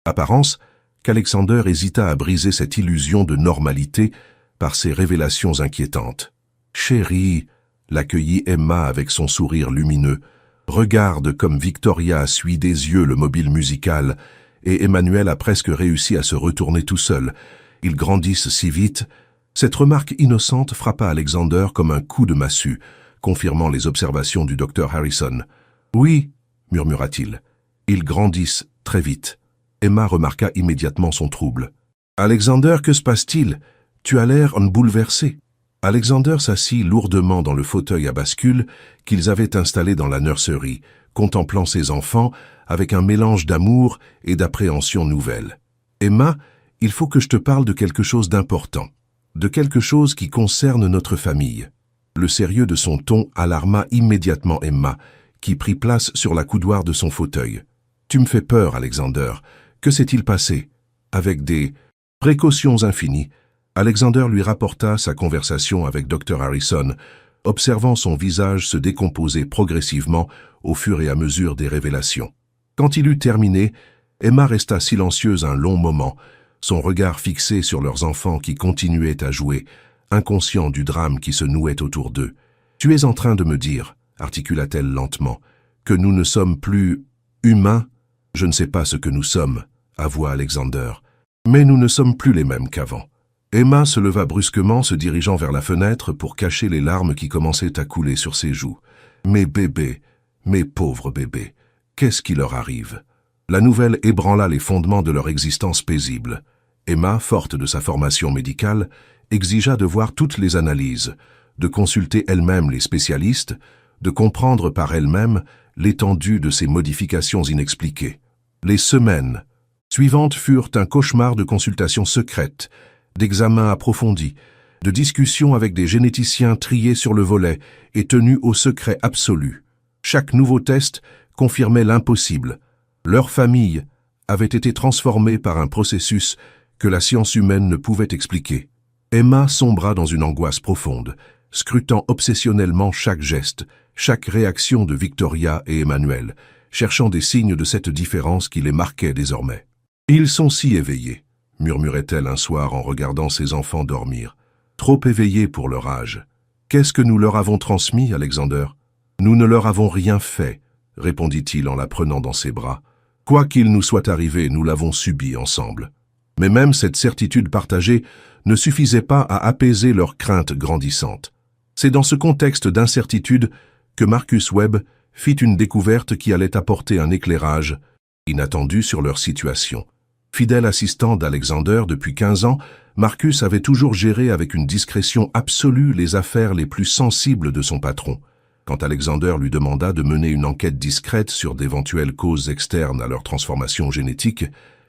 apparence, qu'Alexander hésita à briser cette illusion de normalité par ses révélations inquiétantes. « Chérie », l'accueillit Emma avec son sourire lumineux, « regarde comme Victoria suit des yeux le mobile musical, et Emmanuel a presque réussi à se retourner tout seul. Ils grandissent si vite. » Cette remarque innocente frappa Alexander comme un coup de massue, confirmant les observations du docteur Harrison. « Oui », murmura-t-il, « ils grandissent très vite. » Emma remarqua immédiatement son trouble. « Alexander, que se passe-t-il? Tu as l'air bouleversé. » Alexander s'assit lourdement dans le fauteuil à bascule qu'ils avaient installé dans la nurserie, contemplant ses enfants avec un mélange d'amour et d'appréhension nouvelle. « Emma, il faut que je te parle de quelque chose d'important. De quelque chose qui concerne notre famille. » Le sérieux de son ton alarma immédiatement Emma, qui prit place sur la coudoir de son fauteuil. « Tu me fais peur, Alexander. Que s'est-il passé ?» Avec des précautions infinies, Alexander lui rapporta sa conversation avec Dr Harrison, observant son visage se décomposer progressivement au fur et à mesure des révélations. Quand il eut terminé, Emma resta silencieuse un long moment, son regard fixé sur leurs enfants qui continuaient à jouer, inconscients du drame qui se nouait autour d'eux. « Tu es en train de me dire, » articula-t-elle lentement, « que nous ne sommes plus humains? Je ne sais pas ce que nous sommes, » avoua Alexander, « mais nous ne sommes plus les mêmes qu'avant. » Emma se leva brusquement, se dirigeant vers la fenêtre pour cacher les larmes qui commençaient à couler sur ses joues. « Mes bébés, mes pauvres bébés, qu'est-ce qui leur arrive ?» La nouvelle ébranla les fondements de leur existence paisible. Emma, forte de sa formation médicale, exigea de voir toutes les analyses, de consulter elle-même les spécialistes, de comprendre par elle-même l'étendue de ces modifications inexpliquées. Les semaines suivantes furent un cauchemar de consultations secrètes, d'examens approfondis, de discussions avec des généticiens triés sur le volet et tenus au secret absolu. Chaque nouveau test confirmait l'impossible. Leur famille avait été transformée par un processus que la science humaine ne pouvait expliquer. Emma sombra dans une angoisse profonde, scrutant obsessionnellement chaque geste, chaque réaction de Victoria et Emmanuel, cherchant des signes de cette différence qui les marquait désormais. « Ils sont si éveillés », murmurait-elle un soir en regardant ses enfants dormir. « Trop éveillés pour leur âge. Qu'est-ce que nous leur avons transmis, Alexander ? » « Nous ne leur avons rien fait, » répondit-il en la prenant dans ses bras. « Quoi qu'il nous soit arrivé, nous l'avons subi ensemble. » Mais même cette certitude partagée ne suffisait pas à apaiser leurs craintes grandissantes. C'est dans ce contexte d'incertitude que Marcus Webb fit une découverte qui allait apporter un éclairage inattendu sur leur situation. Fidèle assistant d'Alexander depuis 15 ans, Marcus avait toujours géré avec une discrétion absolue les affaires les plus sensibles de son patron. Quand Alexander lui demanda de mener une enquête discrète sur d'éventuelles causes externes à leur transformation génétique,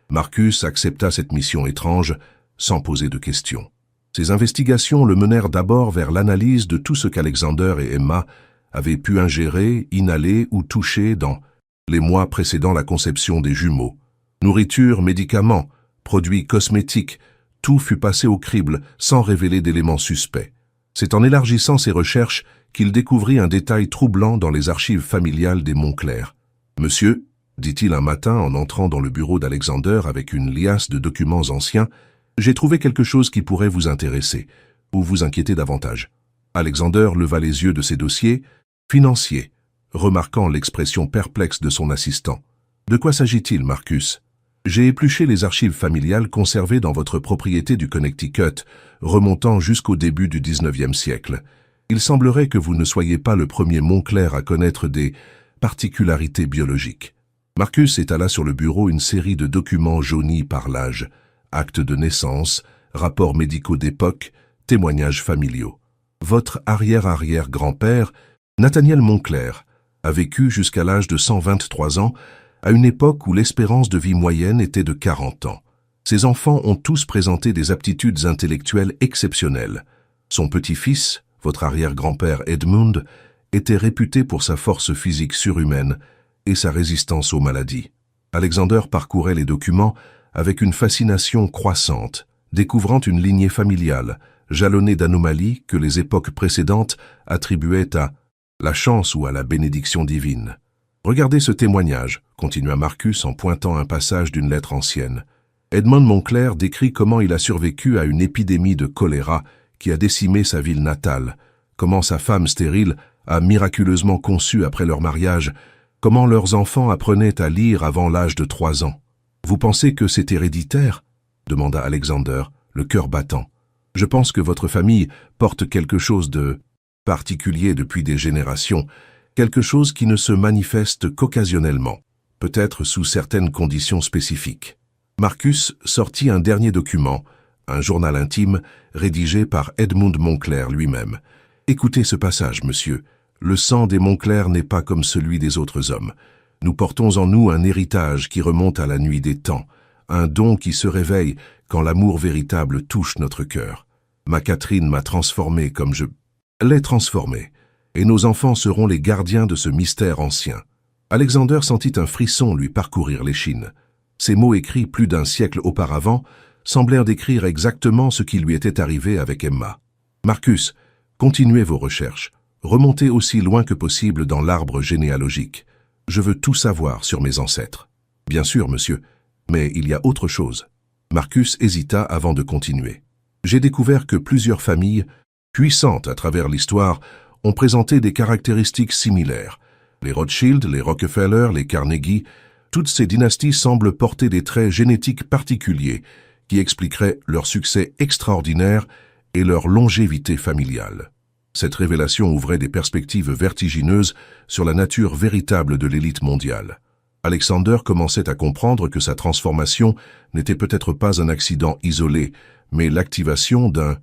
Marcus accepta cette mission étrange sans poser de questions. Ces investigations le menèrent d'abord vers l'analyse de tout ce qu'Alexander et Emma avaient pu ingérer, inhaler ou toucher dans les mois précédant la conception des jumeaux. Nourriture, médicaments, produits cosmétiques, tout fut passé au crible sans révéler d'éléments suspects. C'est en élargissant ses recherches qu'il découvrit un détail troublant dans les archives familiales des Moncler. « Monsieur, » dit-il un matin en entrant dans le bureau d'Alexander avec une liasse de documents anciens, « j'ai trouvé quelque chose qui pourrait vous intéresser, ou vous inquiéter davantage. » Alexander leva les yeux de ses dossiers financiers, remarquant l'expression perplexe de son assistant. « De quoi s'agit-il, Marcus ? » « J'ai épluché les archives familiales conservées dans votre propriété du Connecticut, remontant jusqu'au début du XIXe siècle. Il semblerait que vous ne soyez pas le premier Moncler à connaître des particularités biologiques. » Marcus étala sur le bureau une série de documents jaunis par l'âge, actes de naissance, rapports médicaux d'époque, témoignages familiaux. Votre arrière-arrière-grand-père, Nathaniel Moncler, a vécu jusqu'à l'âge de 123 ans, à une époque où l'espérance de vie moyenne était de 40 ans. Ses enfants ont tous présenté des aptitudes intellectuelles exceptionnelles. Son petit-fils, votre arrière-grand-père Edmund, était réputé pour sa force physique surhumaine et sa résistance aux maladies. Alexander parcourait les documents avec une fascination croissante, découvrant une lignée familiale, jalonnée d'anomalies que les époques précédentes attribuaient à la chance ou à la bénédiction divine. « Regardez ce témoignage », continua Marcus en pointant un passage d'une lettre ancienne. Edmund Moncler décrit comment il a survécu à une épidémie de choléra qui a décimé sa ville natale, comment sa femme stérile a miraculeusement conçu après leur mariage, comment leurs enfants apprenaient à lire avant l'âge de 3 ans. « Vous pensez que c'est héréditaire ?» demanda Alexander, le cœur battant. « Je pense que votre famille porte quelque chose de particulier depuis des générations, quelque chose qui ne se manifeste qu'occasionnellement, peut-être sous certaines conditions spécifiques. » Marcus sortit un dernier document, un journal intime rédigé par Edmund Moncler lui-même. « Écoutez ce passage, monsieur. Le sang des Moncler n'est pas comme celui des autres hommes. Nous portons en nous un héritage qui remonte à la nuit des temps, un don qui se réveille quand l'amour véritable touche notre cœur. Ma Catherine m'a transformé comme je l'ai transformé, et nos enfants seront les gardiens de ce mystère ancien. » Alexander sentit un frisson lui parcourir l'échine. Ces mots écrits plus d'un siècle auparavant semblèrent décrire exactement ce qui lui était arrivé avec Emma. « Marcus, continuez vos recherches. Remontez aussi loin que possible dans l'arbre généalogique. Je veux tout savoir sur mes ancêtres. »« Bien sûr, monsieur, mais il y a autre chose. » Marcus hésita avant de continuer. « J'ai découvert que plusieurs familles, puissantes à travers l'histoire, ont présenté des caractéristiques similaires. Les Rothschild, les Rockefeller, les Carnegie, toutes ces dynasties semblent porter des traits génétiques particuliers qui expliqueraient leur succès extraordinaire et leur longévité familiale. Cette révélation ouvrait des perspectives vertigineuses sur la nature véritable de l'élite mondiale. Alexander commençait à comprendre que sa transformation n'était peut-être pas un accident isolé, mais l'activation d'un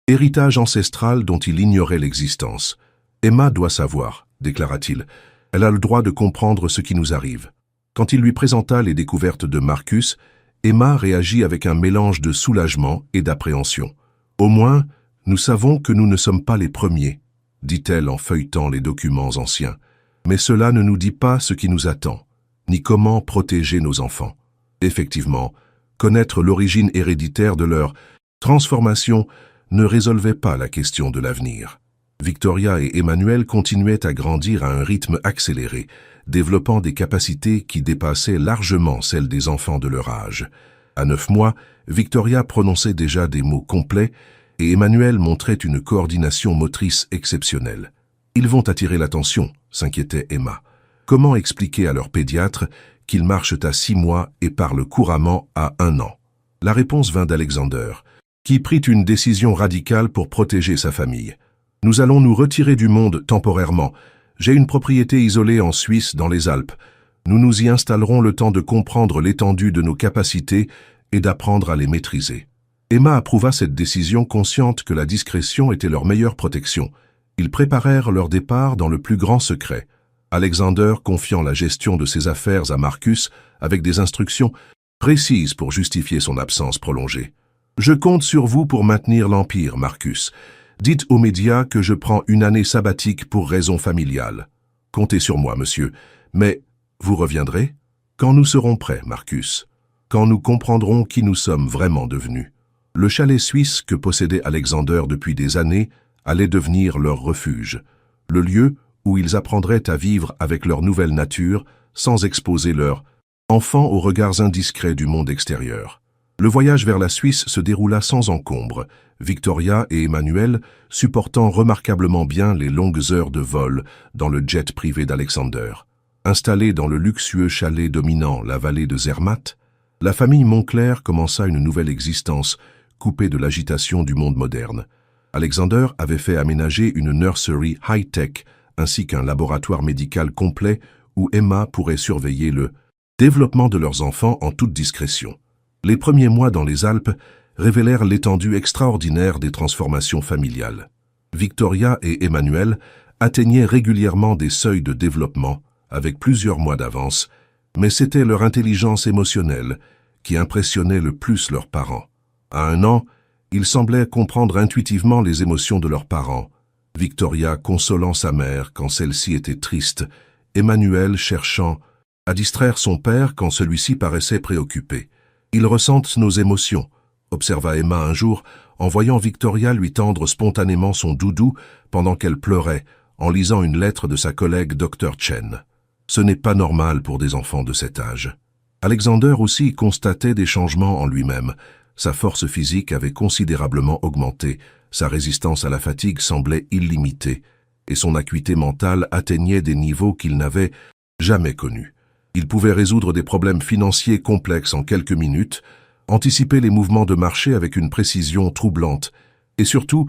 Héritage ancestral dont il ignorait l'existence. Emma doit savoir, déclara-t-il. Elle a le droit de comprendre ce qui nous arrive. Quand il lui présenta les découvertes de Marcus, Emma réagit avec un mélange de soulagement et d'appréhension. Au moins, nous savons que nous ne sommes pas les premiers, dit-elle en feuilletant les documents anciens. Mais cela ne nous dit pas ce qui nous attend, ni comment protéger nos enfants. Effectivement, connaître l'origine héréditaire de leur transformation ne résolvait pas la question de l'avenir. Victoria et Emmanuel continuaient à grandir à un rythme accéléré, développant des capacités qui dépassaient largement celles des enfants de leur âge. À 9 mois, Victoria prononçait déjà des mots complets et Emmanuel montrait une coordination motrice exceptionnelle. Ils vont attirer l'attention, s'inquiétait Emma. Comment expliquer à leur pédiatre qu'ils marchent à 6 mois et parlent couramment à 1 an? La réponse vint d'Alexander, qui prit une décision radicale pour protéger sa famille. Nous allons nous retirer du monde temporairement. J'ai une propriété isolée en Suisse, dans les Alpes. Nous nous y installerons le temps de comprendre l'étendue de nos capacités et d'apprendre à les maîtriser. Emma approuva cette décision, consciente que la discrétion était leur meilleure protection. Ils préparèrent leur départ dans le plus grand secret. Alexander confiant la gestion de ses affaires à Marcus avec des instructions précises pour justifier son absence prolongée. « Je compte sur vous pour maintenir l'Empire, Marcus. Dites aux médias que je prends une année sabbatique pour raisons familiales. Comptez sur moi, monsieur. Mais vous reviendrez? Quand nous serons prêts, Marcus. Quand nous comprendrons qui nous sommes vraiment devenus. » Le chalet suisse que possédait Alexander depuis des années allait devenir leur refuge, le lieu où ils apprendraient à vivre avec leur nouvelle nature sans exposer leurs enfants aux regards indiscrets du monde extérieur. Le voyage vers la Suisse se déroula sans encombre, Victoria et Emmanuel supportant remarquablement bien les longues heures de vol dans le jet privé d'Alexander. Installée dans le luxueux chalet dominant la vallée de Zermatt, la famille Moncler commença une nouvelle existence, coupée de l'agitation du monde moderne. Alexander avait fait aménager une nursery high-tech ainsi qu'un laboratoire médical complet où Emma pourrait surveiller le développement de leurs enfants en toute discrétion. Les premiers mois dans les Alpes révélèrent l'étendue extraordinaire des transformations familiales. Victoria et Emmanuel atteignaient régulièrement des seuils de développement avec plusieurs mois d'avance, mais c'était leur intelligence émotionnelle qui impressionnait le plus leurs parents. À 1 an, ils semblaient comprendre intuitivement les émotions de leurs parents, Victoria consolant sa mère quand celle-ci était triste, Emmanuel cherchant à distraire son père quand celui-ci paraissait préoccupé. « Ils ressentent nos émotions », observa Emma un jour en voyant Victoria lui tendre spontanément son doudou pendant qu'elle pleurait en lisant une lettre de sa collègue Dr. Chen. Ce n'est pas normal pour des enfants de cet âge. Alexander aussi constatait des changements en lui-même. Sa force physique avait considérablement augmenté, sa résistance à la fatigue semblait illimitée, et son acuité mentale atteignait des niveaux qu'il n'avait jamais connus. Il pouvait résoudre des problèmes financiers complexes en quelques minutes, anticiper les mouvements de marché avec une précision troublante, et surtout,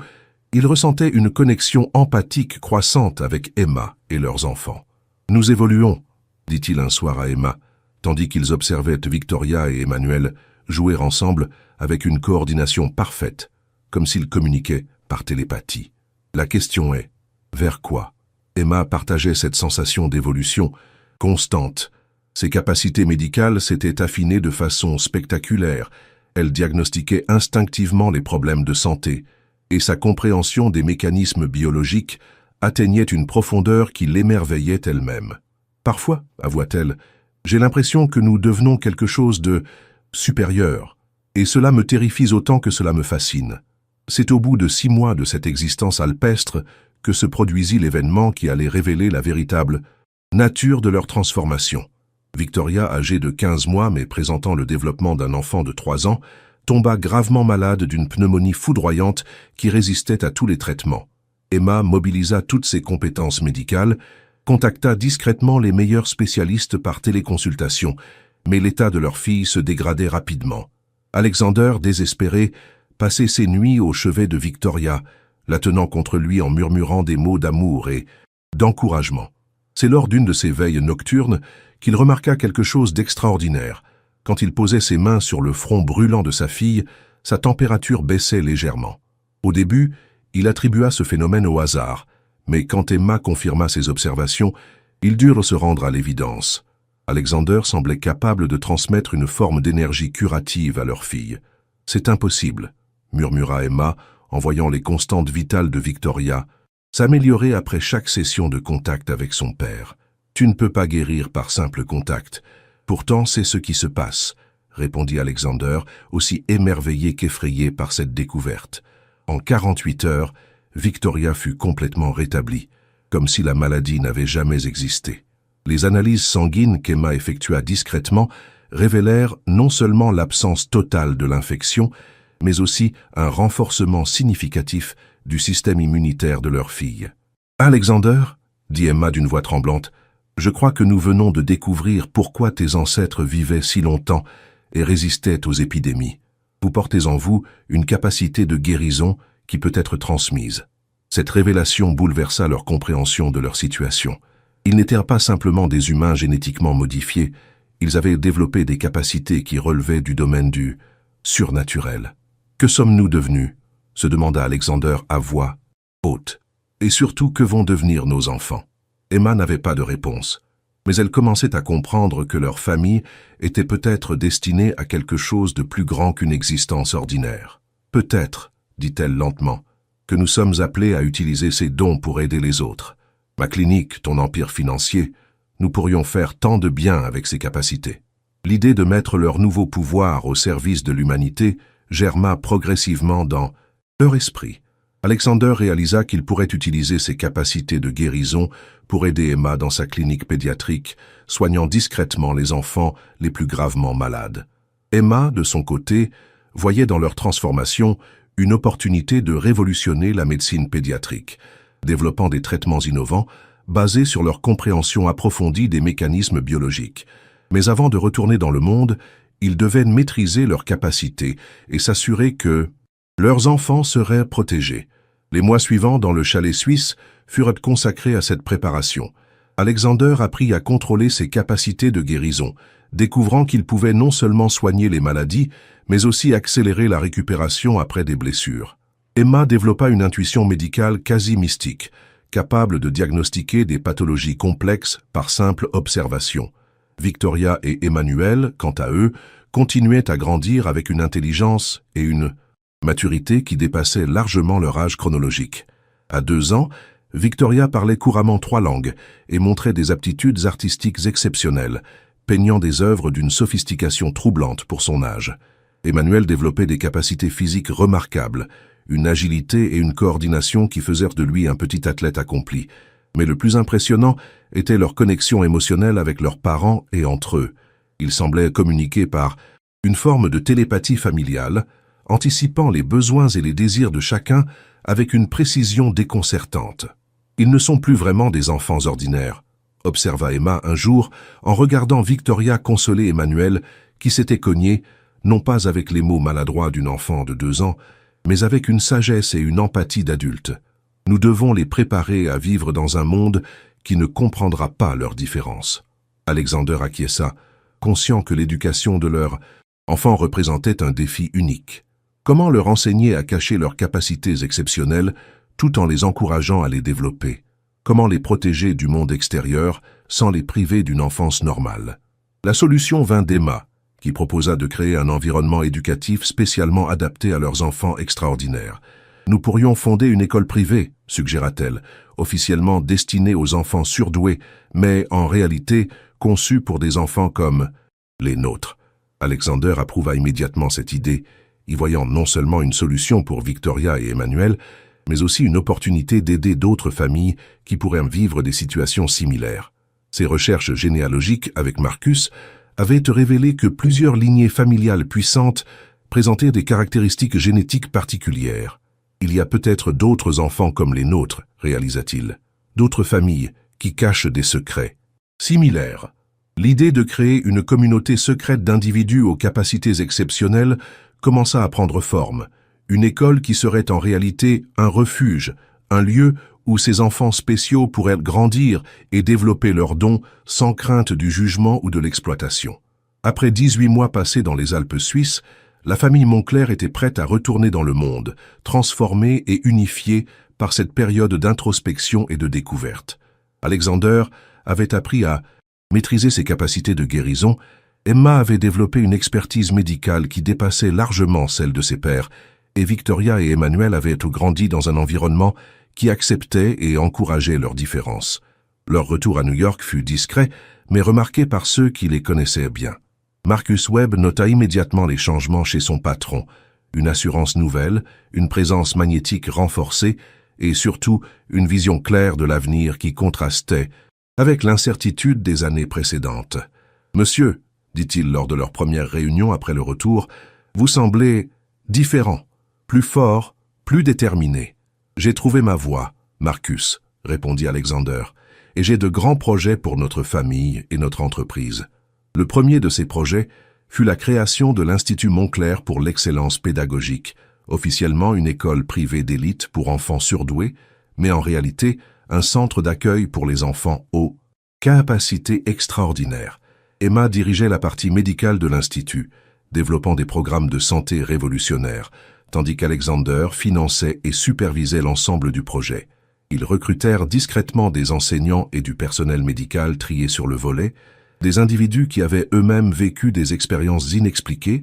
il ressentait une connexion empathique croissante avec Emma et leurs enfants. « Nous évoluons », dit-il un soir à Emma, tandis qu'ils observaient Victoria et Emmanuel jouer ensemble avec une coordination parfaite, comme s'ils communiquaient par télépathie. La question est, vers quoi? Emma partageait cette sensation d'évolution constante. Ses capacités médicales s'étaient affinées de façon spectaculaire, elle diagnostiquait instinctivement les problèmes de santé, et sa compréhension des mécanismes biologiques atteignait une profondeur qui l'émerveillait elle-même. Parfois, avoua-t-elle, j'ai l'impression que nous devenons quelque chose de supérieur, et cela me terrifie autant que cela me fascine. C'est au bout de 6 mois de cette existence alpestre que se produisit l'événement qui allait révéler la véritable nature de leur transformation. Victoria, âgée de 15 mois mais présentant le développement d'un enfant de 3 ans, tomba gravement malade d'une pneumonie foudroyante qui résistait à tous les traitements. Emma mobilisa toutes ses compétences médicales, contacta discrètement les meilleurs spécialistes par téléconsultation, mais l'état de leur fille se dégradait rapidement. Alexander, désespéré, passait ses nuits au chevet de Victoria, la tenant contre lui en murmurant des mots d'amour et d'encouragement. C'est lors d'une de ces veilles nocturnes qu'il remarqua quelque chose d'extraordinaire. Quand il posait ses mains sur le front brûlant de sa fille, sa température baissait légèrement. Au début, il attribua ce phénomène au hasard, mais quand Emma confirma ses observations, ils durent se rendre à l'évidence. Alexander semblait capable de transmettre une forme d'énergie curative à leur fille. « C'est impossible », murmura Emma en voyant les constantes vitales de Victoria s'améliorer après chaque session de contact avec son père. « Tu ne peux pas guérir par simple contact. Pourtant, c'est ce qui se passe, » répondit Alexander, aussi émerveillé qu'effrayé par cette découverte. En 48 heures, Victoria fut complètement rétablie, comme si la maladie n'avait jamais existé. Les analyses sanguines qu'Emma effectua discrètement révélèrent non seulement l'absence totale de l'infection, mais aussi un renforcement significatif du système immunitaire de leur fille. « Alexander, » dit Emma d'une voix tremblante, « je crois que nous venons de découvrir pourquoi tes ancêtres vivaient si longtemps et résistaient aux épidémies. Vous portez en vous une capacité de guérison qui peut être transmise. » Cette révélation bouleversa leur compréhension de leur situation. Ils n'étaient pas simplement des humains génétiquement modifiés, ils avaient développé des capacités qui relevaient du domaine du surnaturel. « Que sommes-nous devenus ?» se demanda Alexander à voix haute. « Et surtout, que vont devenir nos enfants ?» Emma n'avait pas de réponse, mais elle commençait à comprendre que leur famille était peut-être destinée à quelque chose de plus grand qu'une existence ordinaire. « Peut-être, » dit-elle lentement, « que nous sommes appelés à utiliser ces dons pour aider les autres. Ma clinique, ton empire financier, nous pourrions faire tant de bien avec ces capacités. » L'idée de mettre leur nouveau pouvoir au service de l'humanité germa progressivement dans leur esprit. Alexander réalisa qu'il pourrait utiliser ses capacités de guérison pour aider Emma dans sa clinique pédiatrique, soignant discrètement les enfants les plus gravement malades. Emma, de son côté, voyait dans leur transformation une opportunité de révolutionner la médecine pédiatrique, développant des traitements innovants basés sur leur compréhension approfondie des mécanismes biologiques. Mais avant de retourner dans le monde, ils devaient maîtriser leurs capacités et s'assurer que leurs enfants seraient protégés. Les mois suivants, dans le chalet suisse, furent consacrés à cette préparation. Alexander apprit à contrôler ses capacités de guérison, découvrant qu'il pouvait non seulement soigner les maladies, mais aussi accélérer la récupération après des blessures. Emma développa une intuition médicale quasi mystique, capable de diagnostiquer des pathologies complexes par simple observation. Victoria et Emmanuel, quant à eux, continuaient à grandir avec une intelligence et une maturité qui dépassaient largement leur âge chronologique. À 2 ans, Victoria parlait couramment 3 langues et montrait des aptitudes artistiques exceptionnelles, peignant des œuvres d'une sophistication troublante pour son âge. Emmanuel développait des capacités physiques remarquables, une agilité et une coordination qui faisèrent de lui un petit athlète accompli. Mais le plus impressionnant était leur connexion émotionnelle avec leurs parents et entre eux. Ils semblaient communiquer par une forme de télépathie familiale, anticipant les besoins et les désirs de chacun avec une précision déconcertante. « Ils ne sont plus vraiment des enfants ordinaires », observa Emma un jour en regardant Victoria consoler Emmanuel qui s'était cogné, non pas avec les mots maladroits d'une enfant de 2 ans, mais avec une sagesse et une empathie d'adulte. Nous devons les préparer à vivre dans un monde qui ne comprendra pas leurs différences. Alexander acquiesça, conscient que l'éducation de leur enfant représentait un défi unique. Comment leur enseigner à cacher leurs capacités exceptionnelles tout en les encourageant à les développer? Comment les protéger du monde extérieur sans les priver d'une enfance normale? La solution vint d'Emma, qui proposa de créer un environnement éducatif spécialement adapté à leurs enfants extraordinaires. « Nous pourrions fonder une école privée », suggéra-t-elle, officiellement destinée aux enfants surdoués, mais en réalité conçue pour des enfants comme les nôtres. Alexander approuva immédiatement cette idée, y voyant non seulement une solution pour Victoria et Emmanuel, mais aussi une opportunité d'aider d'autres familles qui pourraient vivre des situations similaires. Ses recherches généalogiques avec Marcus avaient révélé que plusieurs lignées familiales puissantes présentaient des caractéristiques génétiques particulières. Il y a peut-être d'autres enfants comme les nôtres, réalisa-t-il, d'autres familles qui cachent des secrets similaires. L'idée de créer une communauté secrète d'individus aux capacités exceptionnelles commença à prendre forme, une école qui serait en réalité un refuge, un lieu où ces enfants spéciaux pourraient grandir et développer leurs dons sans crainte du jugement ou de l'exploitation. Après 18 mois passés dans les Alpes suisses, La famille Moncler était prête à retourner dans le monde, transformée et unifiée par cette période d'introspection et de découverte. Alexander avait appris à maîtriser ses capacités de guérison. Emma avait développé une expertise médicale qui dépassait largement celle de ses pairs, et Victoria et Emmanuel avaient grandi dans un environnement qui acceptait et encourageait leurs différences. Leur retour à New York fut discret, mais remarqué par ceux qui les connaissaient bien. Marcus Webb nota immédiatement les changements chez son patron, une assurance nouvelle, une présence magnétique renforcée et surtout une vision claire de l'avenir qui contrastait avec l'incertitude des années précédentes. « Monsieur, dit-il lors de leur première réunion après le retour, vous semblez différent, plus fort, plus déterminé. J'ai trouvé ma voie, Marcus, répondit Alexander, et j'ai de grands projets pour notre famille et notre entreprise. Le premier de ces projets fut la création de l'Institut Moncler pour l'excellence pédagogique, officiellement une école privée d'élite pour enfants surdoués, mais en réalité un centre d'accueil pour les enfants aux capacités extraordinaires. Emma dirigeait la partie médicale de l'Institut, développant des programmes de santé révolutionnaires, tandis qu'Alexander finançait et supervisait l'ensemble du projet. Ils recrutèrent discrètement des enseignants et du personnel médical triés sur le volet, des individus qui avaient eux-mêmes vécu des expériences inexpliquées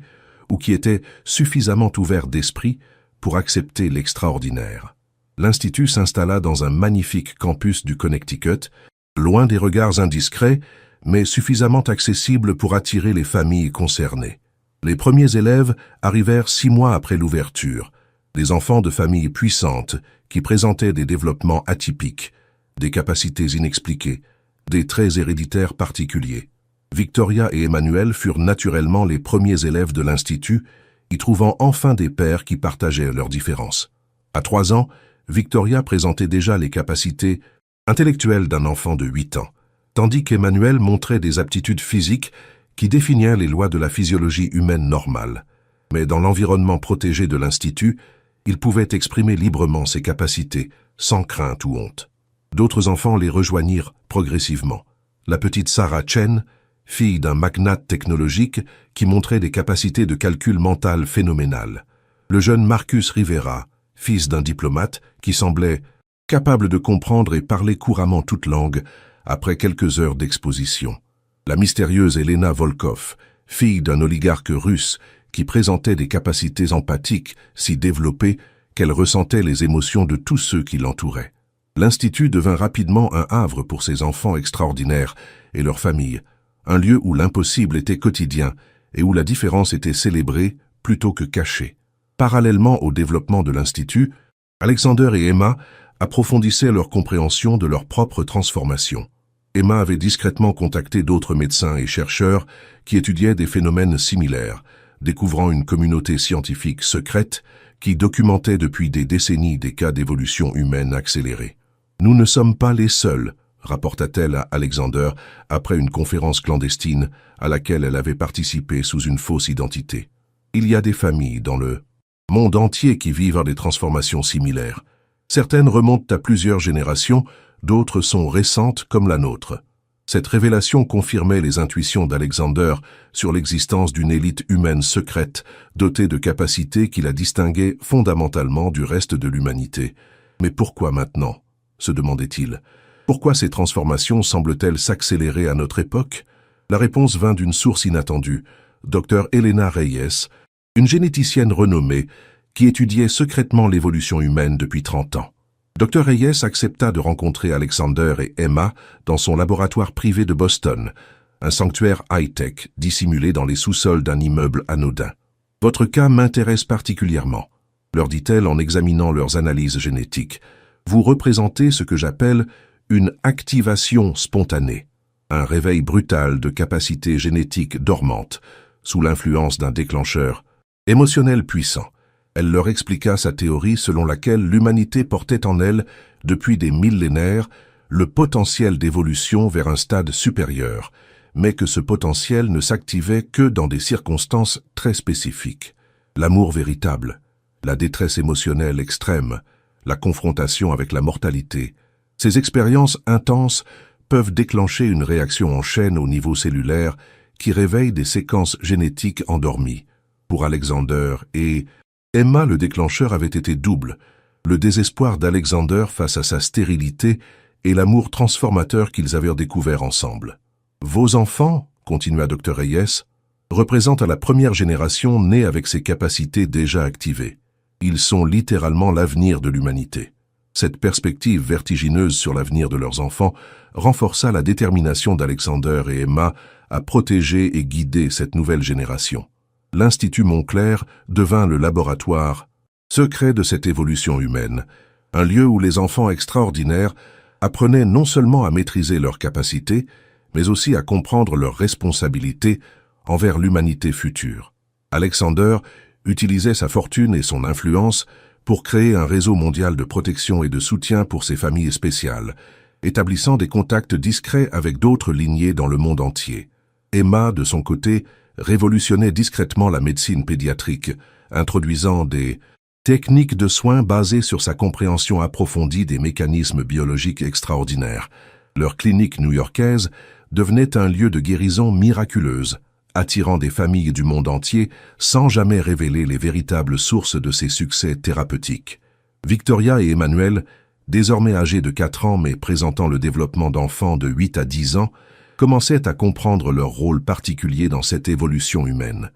ou qui étaient suffisamment ouverts d'esprit pour accepter l'extraordinaire. L'Institut s'installa dans un magnifique campus du Connecticut, loin des regards indiscrets, mais suffisamment accessible pour attirer les familles concernées. Les premiers élèves arrivèrent 6 mois après l'ouverture, des enfants de familles puissantes qui présentaient des développements atypiques, des capacités inexpliquées, des traits héréditaires particuliers. Victoria et Emmanuel furent naturellement les premiers élèves de l'Institut, y trouvant enfin des pairs qui partageaient leurs différences. À 3 ans, Victoria présentait déjà les capacités intellectuelles d'un enfant de 8 ans, tandis qu'Emmanuel montrait des aptitudes physiques qui définirent les lois de la physiologie humaine normale. Mais dans l'environnement protégé de l'Institut, il pouvait exprimer librement ses capacités, sans crainte ou honte. D'autres enfants les rejoignirent progressivement. La petite Sarah Chen, fille d'un magnate technologique qui montrait des capacités de calcul mental phénoménales. Le jeune Marcus Rivera, fils d'un diplomate qui semblait capable de comprendre et parler couramment toute langue après quelques heures d'exposition. La mystérieuse Elena Volkov, fille d'un oligarque russe qui présentait des capacités empathiques si développées qu'elle ressentait les émotions de tous ceux qui l'entouraient. L'Institut devint rapidement un havre pour ces enfants extraordinaires et leurs familles, un lieu où l'impossible était quotidien et où la différence était célébrée plutôt que cachée. Parallèlement au développement de l'Institut, Alexander et Emma approfondissaient leur compréhension de leur propre transformation. Emma avait discrètement contacté d'autres médecins et chercheurs qui étudiaient des phénomènes similaires, découvrant une communauté scientifique secrète qui documentait depuis des décennies des cas d'évolution humaine accélérée. « Nous ne sommes pas les seuls », rapporta-t-elle à Alexander après une conférence clandestine à laquelle elle avait participé sous une fausse identité. « Il y a des familles dans le monde entier qui vivent des transformations similaires. Certaines remontent à plusieurs générations, d'autres sont récentes comme la nôtre. » Cette révélation confirmait les intuitions d'Alexander sur l'existence d'une élite humaine secrète, dotée de capacités qui la distinguaient fondamentalement du reste de l'humanité. Mais pourquoi maintenant ? Se demandait-il. Pourquoi ces transformations semblent-elles s'accélérer à notre époque? La réponse vint d'une source inattendue, Dr Elena Reyes, une généticienne renommée qui étudiait secrètement l'évolution humaine depuis 30 ans. Dr Reyes accepta de rencontrer Alexander et Emma dans son laboratoire privé de Boston, un sanctuaire high-tech dissimulé dans les sous-sols d'un immeuble anodin. « Votre cas m'intéresse particulièrement », leur dit-elle en examinant leurs analyses génétiques. « Vous représentez ce que j'appelle une activation spontanée, un réveil brutal de capacités génétiques dormantes, sous l'influence d'un déclencheur émotionnel puissant. » Elle leur expliqua sa théorie selon laquelle l'humanité portait en elle, depuis des millénaires, le potentiel d'évolution vers un stade supérieur, mais que ce potentiel ne s'activait que dans des circonstances très spécifiques. L'amour véritable, la détresse émotionnelle extrême, la confrontation avec la mortalité. Ces expériences intenses peuvent déclencher une réaction en chaîne au niveau cellulaire qui réveille des séquences génétiques endormies. pour Alexander et Emma. Le déclencheur avait été double, le désespoir d'Alexander face à sa stérilité et l'amour transformateur qu'ils avaient découvert ensemble. Vos enfants, continua Dr. Reyes, représentent la première génération née avec ses capacités déjà activées. Ils sont littéralement l'avenir de l'humanité. Cette perspective vertigineuse sur l'avenir de leurs enfants renforça la détermination d'Alexander et Emma à protéger et guider cette nouvelle génération. L'Institut Montclair devint le laboratoire secret de cette évolution humaine, un lieu où les enfants extraordinaires apprenaient non seulement à maîtriser leurs capacités, mais aussi à comprendre leurs responsabilités envers l'humanité future. Alexander utilisait sa fortune et son influence pour créer un réseau mondial de protection et de soutien pour ces familles spéciales, établissant des contacts discrets avec d'autres lignées dans le monde entier. Emma, de son côté, révolutionnait discrètement la médecine pédiatrique, introduisant des techniques de soins basées sur sa compréhension approfondie des mécanismes biologiques extraordinaires. Leur clinique new-yorkaise devenait un lieu de guérison miraculeuse, attirant des familles du monde entier sans jamais révéler les véritables sources de ses succès thérapeutiques. Victoria et Emmanuel, désormais âgés de 4 ans mais présentant le développement d'enfants de 8 à 10 ans, commençaient à comprendre leur rôle particulier dans cette évolution humaine.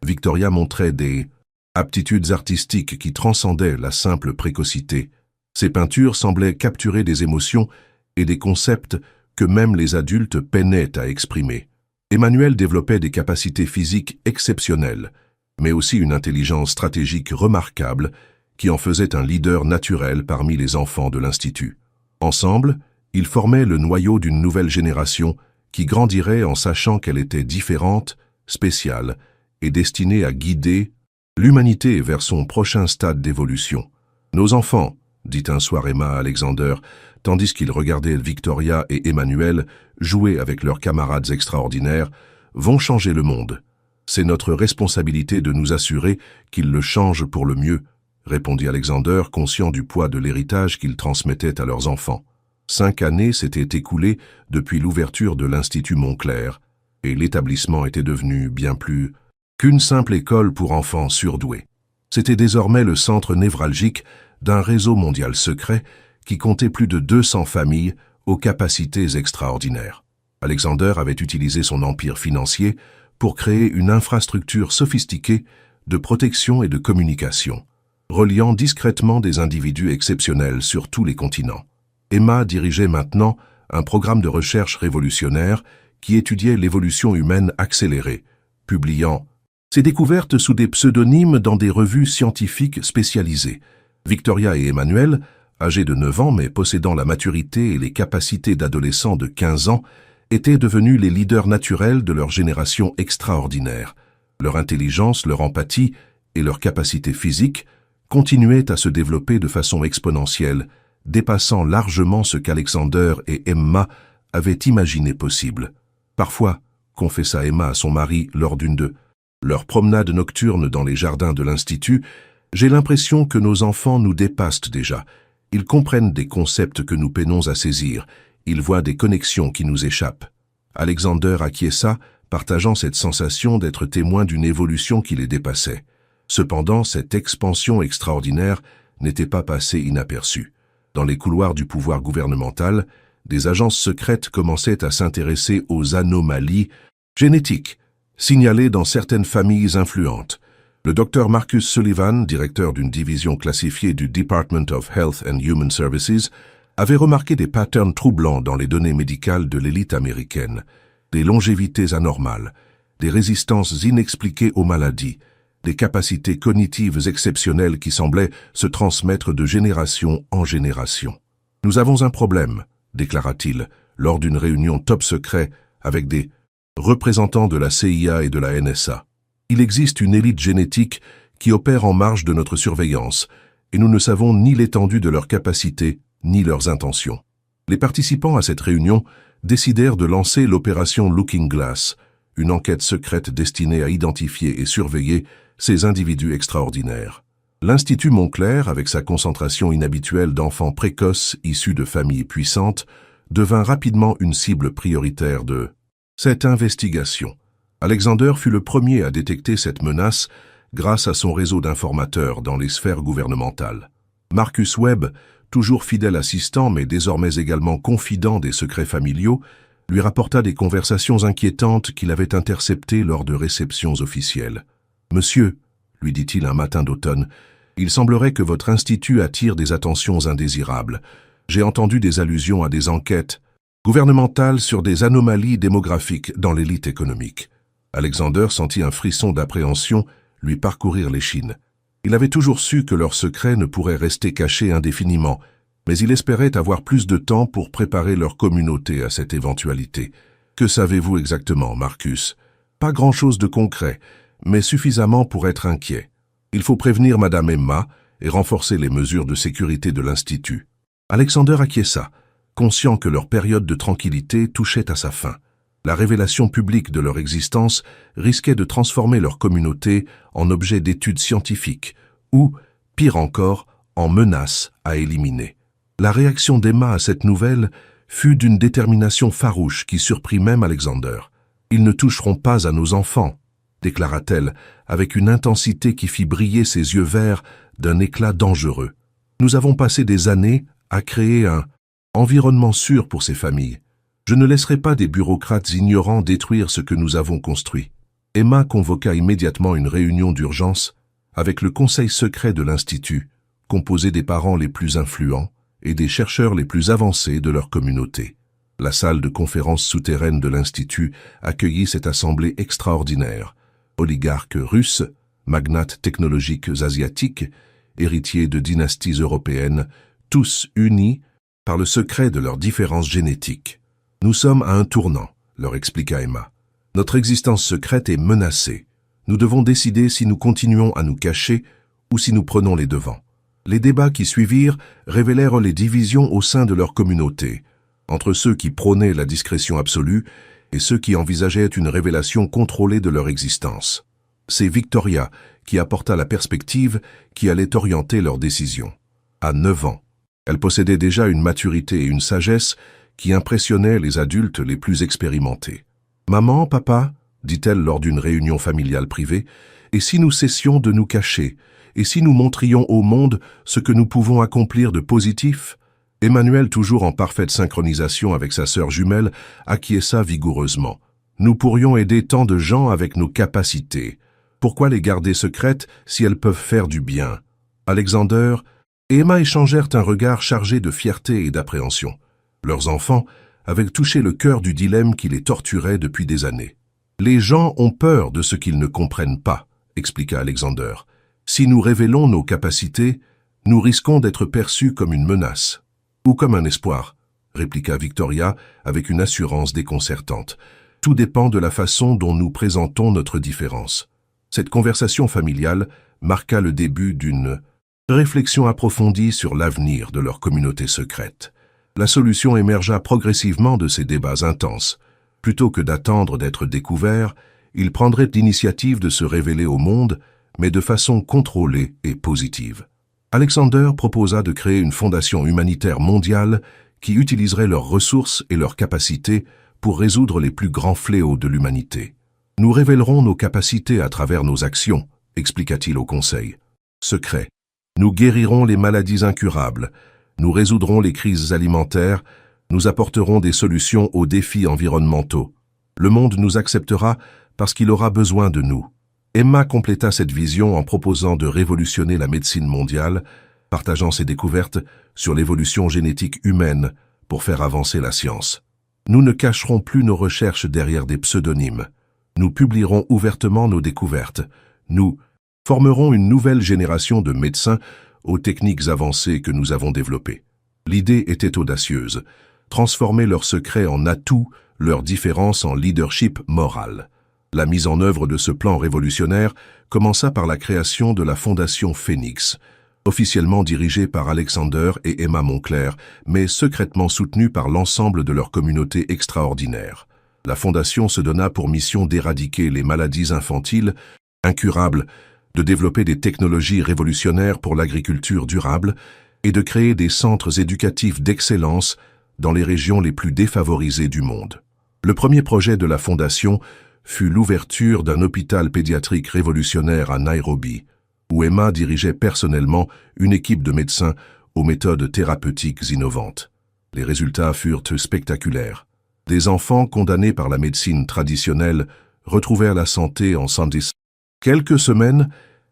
Victoria montrait des aptitudes artistiques qui transcendaient la simple précocité. Ses peintures semblaient capturer des émotions et des concepts que même les adultes peinaient à exprimer. Emmanuel développait des capacités physiques exceptionnelles, mais aussi une intelligence stratégique remarquable qui en faisait un leader naturel parmi les enfants de l'Institut. Ensemble, ils formaient le noyau d'une nouvelle génération qui grandirait en sachant qu'elle était différente, spéciale et destinée à guider l'humanité vers son prochain stade d'évolution. « Nos enfants », dit un soir Emma à Alexander, tandis qu'ils regardaient Victoria et Emmanuel jouer avec leurs camarades extraordinaires, vont changer le monde. C'est notre responsabilité de nous assurer qu'ils le changent pour le mieux, répondit Alexander, conscient du poids de l'héritage qu'ils transmettaient à leurs enfants. 5 années s'étaient écoulées depuis l'ouverture de l'Institut Montclair, et l'établissement était devenu bien plus qu'une simple école pour enfants surdoués. C'était désormais le centre névralgique d'un réseau mondial secret qui comptait plus de 200 familles aux capacités extraordinaires. Alexander avait utilisé son empire financier pour créer une infrastructure sophistiquée de protection et de communication, reliant discrètement des individus exceptionnels sur tous les continents. Emma dirigeait maintenant un programme de recherche révolutionnaire qui étudiait l'évolution humaine accélérée, publiant ses découvertes sous des pseudonymes dans des revues scientifiques spécialisées. Victoria et Emmanuel, âgés de 9 ans mais possédant la maturité et les capacités d'adolescents de 15 ans, étaient devenus les leaders naturels de leur génération extraordinaire. Leur intelligence, leur empathie et leur capacité physique continuaient à se développer de façon exponentielle, dépassant largement ce qu'Alexander et Emma avaient imaginé possible. Parfois, confessa Emma à son mari lors d'une de leurs promenades nocturnes dans les jardins de l'Institut, j'ai l'impression que nos enfants nous dépassent déjà. Ils comprennent des concepts que nous peinons à saisir. Ils voient des connexions qui nous échappent. Alexander acquiesça, partageant cette sensation d'être témoin d'une évolution qui les dépassait. Cependant, cette expansion extraordinaire n'était pas passée inaperçue. Dans les couloirs du pouvoir gouvernemental, des agences secrètes commençaient à s'intéresser aux anomalies génétiques signalées dans certaines familles influentes. Le Dr Marcus Sullivan, directeur d'une division classifiée du Department of Health and Human Services, avait remarqué des patterns troublants dans les données médicales de l'élite américaine, des longévités anormales, des résistances inexpliquées aux maladies, des capacités cognitives exceptionnelles qui semblaient se transmettre de génération en génération. « Nous avons un problème », déclara-t-il, lors d'une réunion top secret avec des représentants de la CIA et de la NSA. Il existe une élite génétique qui opère en marge de notre surveillance, et nous ne savons ni l'étendue de leurs capacités, ni leurs intentions. Les participants à cette réunion décidèrent de lancer l'opération Looking Glass, une enquête secrète destinée à identifier et surveiller ces individus extraordinaires. L'Institut Montclair, avec sa concentration inhabituelle d'enfants précoces issus de familles puissantes, devint rapidement une cible prioritaire de cette investigation. Alexander fut le premier à détecter cette menace grâce à son réseau d'informateurs dans les sphères gouvernementales. Marcus Webb, toujours fidèle assistant mais désormais également confident des secrets familiaux, lui rapporta des conversations inquiétantes qu'il avait interceptées lors de réceptions officielles. « Monsieur, » lui dit-il un matin d'automne, « il semblerait que votre institut attire des attentions indésirables. J'ai entendu des allusions à des enquêtes gouvernementales sur des anomalies démographiques dans l'élite économique. » Alexander sentit un frisson d'appréhension lui parcourir l'échine. Il avait toujours su que leurs secrets ne pourraient rester cachés indéfiniment, mais il espérait avoir plus de temps pour préparer leur communauté à cette éventualité. « Que savez-vous exactement, Marcus ? » ?»« Pas grand-chose de concret, mais suffisamment pour être inquiet. Il faut prévenir Madame Emma et renforcer les mesures de sécurité de l'Institut. » Alexander acquiesça, conscient que leur période de tranquillité touchait à sa fin. La révélation publique de leur existence risquait de transformer leur communauté en objet d'études scientifiques ou, pire encore, en menace à éliminer. La réaction d'Emma à cette nouvelle fut d'une détermination farouche qui surprit même Alexander. « Ils ne toucheront pas à nos enfants », déclara-t-elle avec une intensité qui fit briller ses yeux verts d'un éclat dangereux. « Nous avons passé des années à créer un environnement sûr pour ces familles. Je ne laisserai pas des bureaucrates ignorants détruire ce que nous avons construit. » Emma convoqua immédiatement une réunion d'urgence avec le conseil secret de l'Institut, composé des parents les plus influents et des chercheurs les plus avancés de leur communauté. La salle de conférence souterraine de l'Institut accueillit cette assemblée extraordinaire. Oligarques russes, magnates technologiques asiatiques, héritiers de dynasties européennes, tous unis par le secret de leurs différences génétiques. « Nous sommes à un tournant, » leur expliqua Emma. « Notre existence secrète est menacée. Nous devons décider si nous continuons à nous cacher ou si nous prenons les devants. » Les débats qui suivirent révélèrent les divisions au sein de leur communauté, entre ceux qui prônaient la discrétion absolue et ceux qui envisageaient une révélation contrôlée de leur existence. C'est Victoria qui apporta la perspective qui allait orienter leurs décisions. À 9 ans, elle possédait déjà une maturité et une sagesse qui impressionnaient les adultes les plus expérimentés. « Maman, papa, dit-elle lors d'une réunion familiale privée, et si nous cessions de nous cacher, et si nous montrions au monde ce que nous pouvons accomplir de positif ?» Emmanuel, toujours en parfaite synchronisation avec sa sœur jumelle, acquiesça vigoureusement. « Nous pourrions aider tant de gens avec nos capacités. Pourquoi les garder secrètes si elles peuvent faire du bien ?» Alexander et Emma échangèrent un regard chargé de fierté et d'appréhension. Leurs enfants avaient touché le cœur du dilemme qui les torturait depuis des années. « Les gens ont peur de ce qu'ils ne comprennent pas, » expliqua Alexander. « Si nous révélons nos capacités, nous risquons d'être perçus comme une menace. » « Ou comme un espoir, » répliqua Victoria avec une assurance déconcertante. « Tout dépend de la façon dont nous présentons notre différence. » Cette conversation familiale marqua le début d'une réflexion approfondie sur l'avenir de leur communauté secrète. La solution émergea progressivement de ces débats intenses. Plutôt que d'attendre d'être découverts, ils prendraient l'initiative de se révéler au monde, mais de façon contrôlée et positive. Alexander proposa de créer une fondation humanitaire mondiale qui utiliserait leurs ressources et leurs capacités pour résoudre les plus grands fléaux de l'humanité. « Nous révélerons nos capacités à travers nos actions, » expliqua-t-il au conseil. « Secret. Nous guérirons les maladies incurables, nous résoudrons les crises alimentaires, nous apporterons des solutions aux défis environnementaux. Le monde nous acceptera parce qu'il aura besoin de nous. » Emma compléta cette vision en proposant de révolutionner la médecine mondiale, partageant ses découvertes sur l'évolution génétique humaine pour faire avancer la science. Nous ne cacherons plus nos recherches derrière des pseudonymes. Nous publierons ouvertement nos découvertes. Nous formerons une nouvelle génération de médecins aux techniques avancées que nous avons développées. L'idée était audacieuse, transformer leurs secrets en atouts, leurs différences en leadership moral. La mise en œuvre de ce plan révolutionnaire commença par la création de la Fondation Phoenix, officiellement dirigée par Alexander et Emma Moncler, mais secrètement soutenue par l'ensemble de leur communauté extraordinaire. La Fondation se donna pour mission d'éradiquer les maladies infantiles, incurables, de développer des technologies révolutionnaires pour l'agriculture durable et de créer des centres éducatifs d'excellence dans les régions les plus défavorisées du monde. Le premier projet de la Fondation fut l'ouverture d'un hôpital pédiatrique révolutionnaire à Nairobi, où Emma dirigeait personnellement une équipe de médecins aux méthodes thérapeutiques innovantes. Les résultats furent spectaculaires. Des enfants condamnés par la médecine traditionnelle retrouvèrent la santé en 110. Quelques semaines,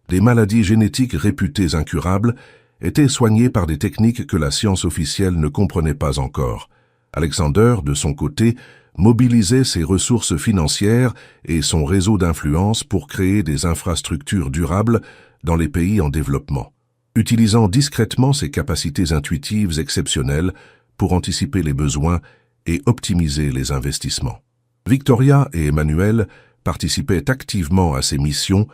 des maladies génétiques réputées incurables étaient soignées par des techniques que la science officielle ne comprenait pas encore. Alexander, de son côté, mobilisait ses ressources financières et son réseau d'influence pour créer des infrastructures durables dans les pays en développement, utilisant discrètement ses capacités intuitives exceptionnelles pour anticiper les besoins et optimiser les investissements. Victoria et Emmanuel participaient activement à ces missions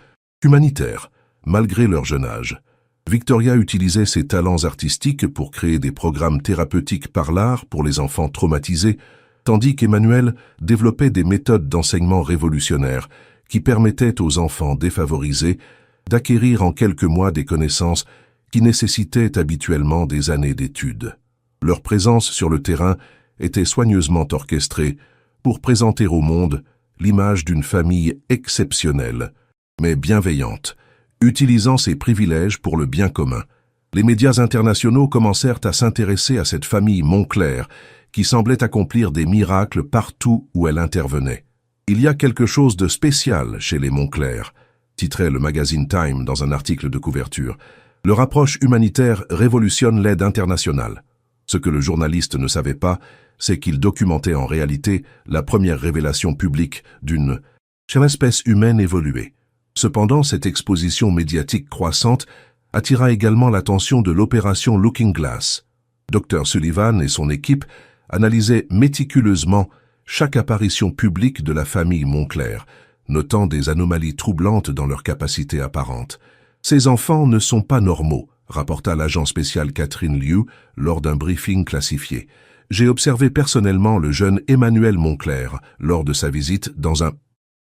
humanitaires, malgré leur jeune âge. Victoria utilisait ses talents artistiques pour créer des programmes thérapeutiques par l'art pour les enfants traumatisés, tandis qu'Emmanuel développait des méthodes d'enseignement révolutionnaires qui permettaient aux enfants défavorisés d'acquérir en quelques mois des connaissances qui nécessitaient habituellement des années d'études. Leur présence sur le terrain était soigneusement orchestrée pour présenter au monde l'image d'une famille exceptionnelle, mais bienveillante, utilisant ses privilèges pour le bien commun. Les médias internationaux commencèrent à s'intéresser à cette famille Moncler, qui semblait accomplir des miracles partout où elle intervenait. « Il y a quelque chose de spécial chez les Moncler », titrait le magazine Time dans un article de couverture. « Leur approche humanitaire révolutionne l'aide internationale. » Ce que le journaliste ne savait pas, c'est qu'il documentait en réalité la première révélation publique d'une espèce humaine évoluée. Cependant, cette exposition médiatique croissante attira également l'attention de l'opération Looking Glass. Dr Sullivan et son équipe analysaient méticuleusement chaque apparition publique de la famille Moncler, notant des anomalies troublantes dans leurs capacités apparentes. « Ces enfants ne sont pas normaux », rapporta l'agent spécial Catherine Liu lors d'un briefing classifié. « J'ai observé personnellement le jeune Emmanuel Moncler lors de sa visite dans un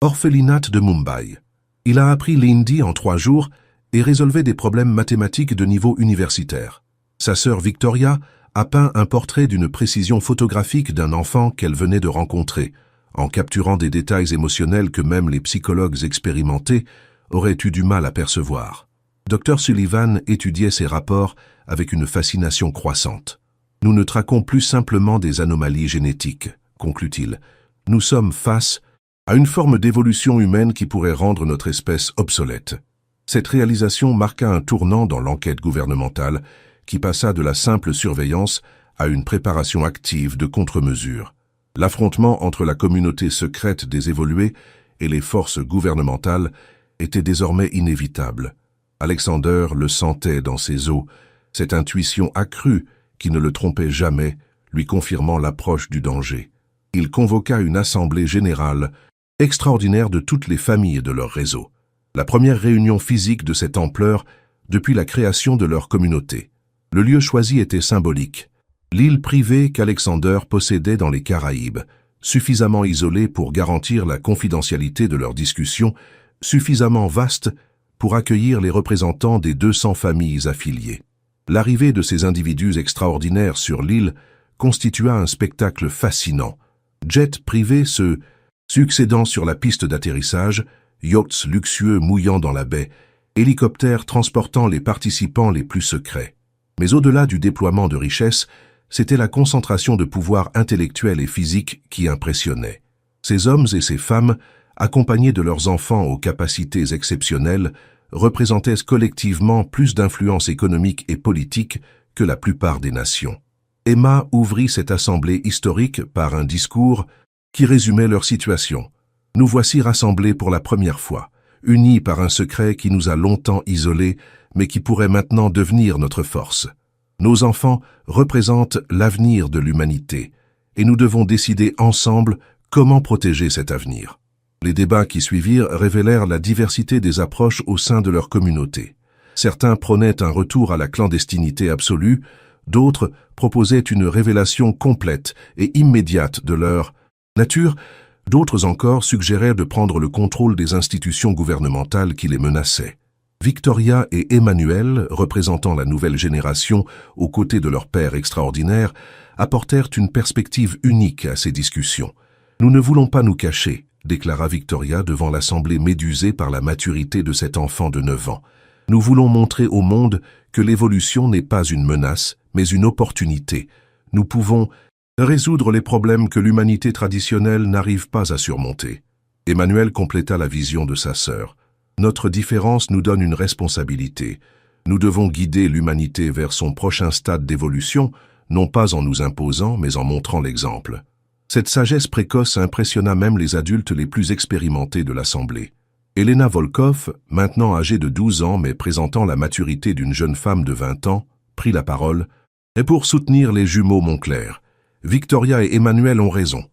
orphelinat de Mumbai. Il a appris l'hindi en 3 jours et résolvait des problèmes mathématiques de niveau universitaire. Sa sœur Victoria a peint un portrait d'une précision photographique d'un enfant qu'elle venait de rencontrer, en capturant des détails émotionnels que même les psychologues expérimentés auraient eu du mal à percevoir. Dr Sullivan étudiait ces rapports avec une fascination croissante. « Nous ne traquons plus simplement des anomalies génétiques, conclut-il. Nous sommes face à une forme d'évolution humaine qui pourrait rendre notre espèce obsolète. » Cette réalisation marqua un tournant dans l'enquête gouvernementale qui passa de la simple surveillance à une préparation active de contre-mesures. L'affrontement entre la communauté secrète des évolués et les forces gouvernementales était désormais inévitable. Alexander le sentait dans ses os, cette intuition accrue qui ne le trompait jamais, lui confirmant l'approche du danger. Il convoqua une assemblée générale extraordinaire de toutes les familles de leur réseau. La première réunion physique de cette ampleur depuis la création de leur communauté. Le lieu choisi était symbolique. L'île privée qu'Alexander possédait dans les Caraïbes, suffisamment isolée pour garantir la confidentialité de leurs discussions, suffisamment vaste pour accueillir les représentants des 200 familles affiliées. L'arrivée de ces individus extraordinaires sur l'île constitua un spectacle fascinant. Jets privés se succédant sur la piste d'atterrissage, yachts luxueux mouillant dans la baie, hélicoptères transportant les participants les plus secrets. Mais au-delà du déploiement de richesses, c'était la concentration de pouvoir intellectuel et physique qui impressionnait. Ces hommes et ces femmes, accompagnés de leurs enfants aux capacités exceptionnelles, représentaient collectivement plus d'influence économique et politique que la plupart des nations. Emma ouvrit cette assemblée historique par un discours qui résumait leur situation. « Nous voici rassemblés pour la première fois, unis par un secret qui nous a longtemps isolés, mais qui pourrait maintenant devenir notre force. Nos enfants représentent l'avenir de l'humanité, et nous devons décider ensemble comment protéger cet avenir. » Les débats qui suivirent révélèrent la diversité des approches au sein de leur communauté. Certains prônaient un retour à la clandestinité absolue, d'autres proposaient une révélation complète et immédiate de leur nature, d'autres encore suggérèrent de prendre le contrôle des institutions gouvernementales qui les menaçaient. Victoria et Emmanuel, représentant la nouvelle génération aux côtés de leur père extraordinaire, apportèrent une perspective unique à ces discussions. « Nous ne voulons pas nous cacher », déclara Victoria devant l'assemblée médusée par la maturité de cet enfant de 9 ans. Nous voulons montrer au monde que l'évolution n'est pas une menace, mais une opportunité. Nous pouvons résoudre les problèmes que l'humanité traditionnelle n'arrive pas à surmonter. Emmanuel compléta la vision de sa sœur. Notre différence nous donne une responsabilité. Nous devons guider l'humanité vers son prochain stade d'évolution, non pas en nous imposant, mais en montrant l'exemple. Cette sagesse précoce impressionna même les adultes les plus expérimentés de l'Assemblée. Elena Volkov, maintenant âgée de 12 ans mais présentant la maturité d'une jeune femme de 20 ans, prit la parole, et pour soutenir les jumeaux Moncler. Victoria et Emmanuel ont raison.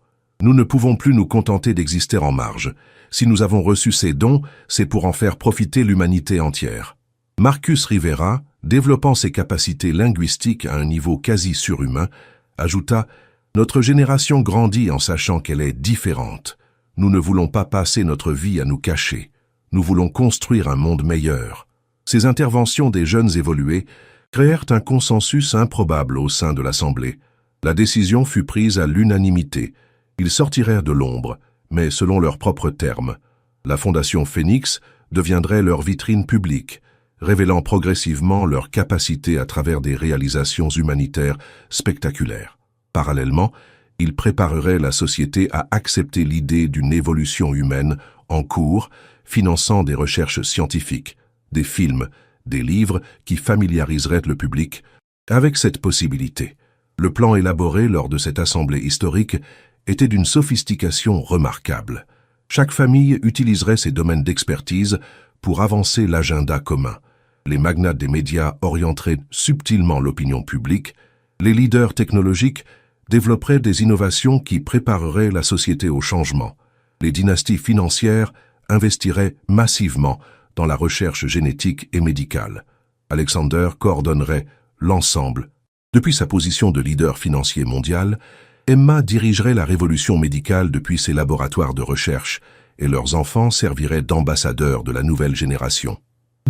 Nous ne pouvons plus nous contenter d'exister en marge. Si nous avons reçu ces dons, c'est pour en faire profiter l'humanité entière. Marcus Rivera, développant ses capacités linguistiques à un niveau quasi surhumain, ajouta « Notre génération grandit en sachant qu'elle est différente. Nous ne voulons pas passer notre vie à nous cacher. Nous voulons construire un monde meilleur. » Ces interventions des jeunes évolués créèrent un consensus improbable au sein de l'Assemblée. La décision fut prise à l'unanimité. Ils sortirent de l'ombre, mais selon leurs propres termes. La Fondation Phoenix deviendrait leur vitrine publique, révélant progressivement leur capacité à travers des réalisations humanitaires spectaculaires. Parallèlement, ils prépareraient la société à accepter l'idée d'une évolution humaine en cours, finançant des recherches scientifiques, des films, des livres qui familiariseraient le public avec cette possibilité. Le plan élaboré lors de cette assemblée historique était d'une sophistication remarquable. Chaque famille utiliserait ses domaines d'expertise pour avancer l'agenda commun. Les magnates des médias orienteraient subtilement l'opinion publique, les leaders technologiques développeraient des innovations qui prépareraient la société au changement. Les dynasties financières investiraient massivement dans la recherche génétique et médicale. Alexander coordonnerait l'ensemble. Depuis sa position de leader financier mondial, Emma dirigerait la révolution médicale depuis ses laboratoires de recherche et leurs enfants serviraient d'ambassadeurs de la nouvelle génération.